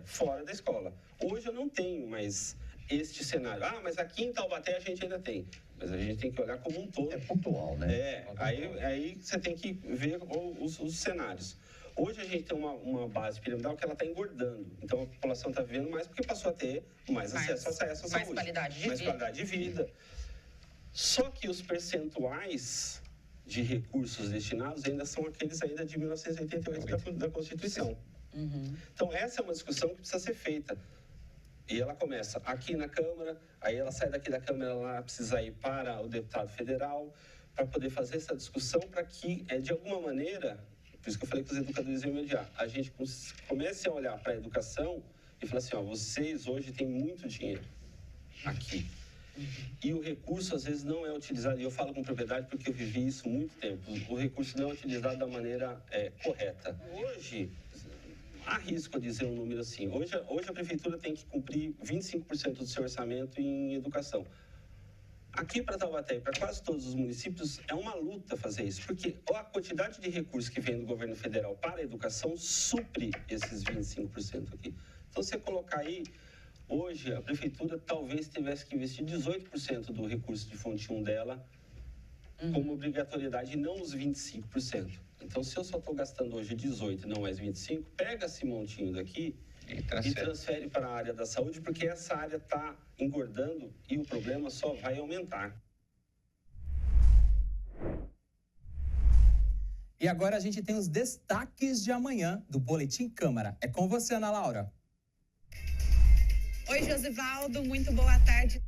fora da escola. Hoje eu não tenho mais este cenário. Ah, mas aqui em Taubaté a gente ainda tem. Mas a gente tem que olhar como um todo. É pontual, né? Aí você tem que ver os cenários. Hoje a gente tem uma base piramidal que ela está engordando. Então a população está vivendo mais porque passou a ter mais acesso à saúde. Mais qualidade de vida. Mais qualidade de vida. Só que os percentuais de recursos destinados ainda são aqueles ainda de 1988 da Constituição. Então essa é uma discussão que precisa ser feita. E ela começa aqui na Câmara, aí ela sai daqui da Câmara, ela precisa ir para o deputado federal, para poder fazer essa discussão, para que, de alguma maneira, por isso que eu falei que os educadores iam mediar, a gente comece a olhar para a educação e falar assim, ó, vocês hoje têm muito dinheiro aqui. E o recurso, às vezes, não é utilizado, e eu falo com propriedade porque eu vivi isso há muito tempo, o recurso não é utilizado da maneira correta. Hoje, arrisco a dizer um número assim, hoje a Prefeitura tem que cumprir 25% do seu orçamento em educação. Aqui para Taubaté e para quase todos os municípios é uma luta fazer isso, porque a quantidade de recursos que vem do governo federal para a educação supre esses 25% aqui. Então, você colocar aí, hoje a Prefeitura talvez tivesse que investir 18% do recurso de fonte 1 dela como obrigatoriedade e não os 25%. Então, se eu só estou gastando hoje 18 e não mais 25, pega esse montinho daqui e transfere para a área da saúde, porque essa área está engordando e o problema só vai aumentar. E agora a gente tem os destaques de amanhã do Boletim Câmara. É com você, Ana Laura. Oi, Josivaldo, muito boa tarde.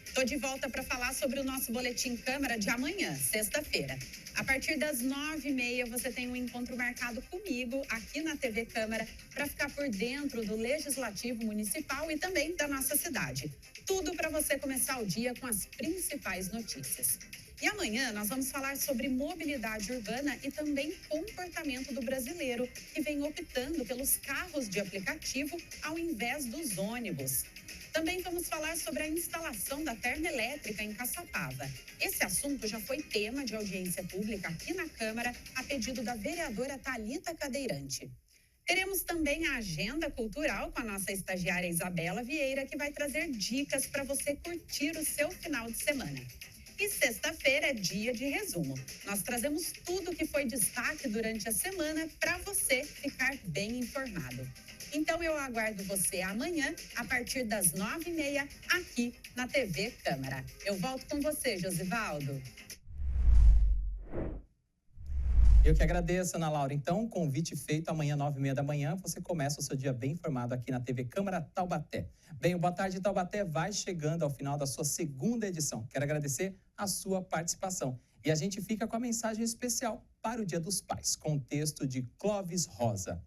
Estou de volta para falar sobre o nosso Boletim Câmara de amanhã, sexta-feira. A partir das 9h30, você tem um encontro marcado comigo aqui na TV Câmara para ficar por dentro do Legislativo Municipal e também da nossa cidade. Tudo para você começar o dia com as principais notícias. E amanhã nós vamos falar sobre mobilidade urbana e também comportamento do brasileiro, que vem optando pelos carros de aplicativo ao invés dos ônibus. Também vamos falar sobre a instalação da termoelétrica em Caçapava. Esse assunto já foi tema de audiência pública aqui na Câmara, a pedido da vereadora Thalita Cadeirante. Teremos também a agenda cultural com a nossa estagiária Isabela Vieira, que vai trazer dicas para você curtir o seu final de semana. E sexta-feira é dia de resumo. Nós trazemos tudo que foi destaque durante a semana para você ficar bem informado. Então eu aguardo você amanhã, a partir das 9h30, aqui na TV Câmara. Eu volto com você, Josivaldo. Eu que agradeço, Ana Laura. Então, convite feito, amanhã, 9h30 da manhã, você começa o seu dia bem informado aqui na TV Câmara Taubaté. Bem, o Boa Tarde Taubaté vai chegando ao final da sua segunda edição. Quero agradecer a sua participação. E a gente fica com a mensagem especial para o Dia dos Pais, com o texto de Clóvis Rosa.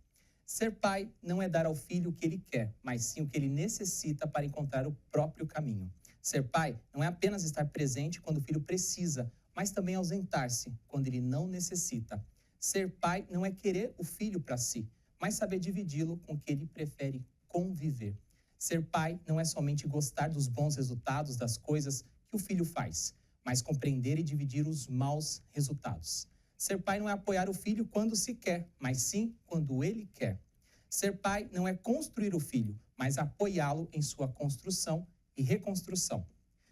Ser pai não é dar ao filho o que ele quer, mas sim o que ele necessita para encontrar o próprio caminho. Ser pai não é apenas estar presente quando o filho precisa, mas também ausentar-se quando ele não necessita. Ser pai não é querer o filho para si, mas saber dividi-lo com o que ele prefere conviver. Ser pai não é somente gostar dos bons resultados das coisas que o filho faz, mas compreender e dividir os maus resultados. Ser pai não é apoiar o filho quando se quer, mas sim quando ele quer. Ser pai não é construir o filho, mas apoiá-lo em sua construção e reconstrução.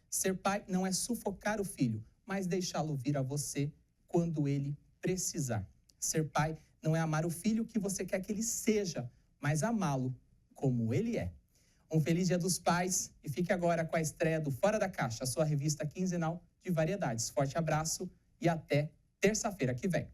Ser pai não é sufocar o filho, mas deixá-lo vir a você quando ele precisar. Ser pai não é amar o filho que você quer que ele seja, mas amá-lo como ele é. Um feliz Dia dos Pais e fique agora com a estreia do Fora da Caixa, a sua revista quinzenal de variedades. Forte abraço e até terça-feira que vem.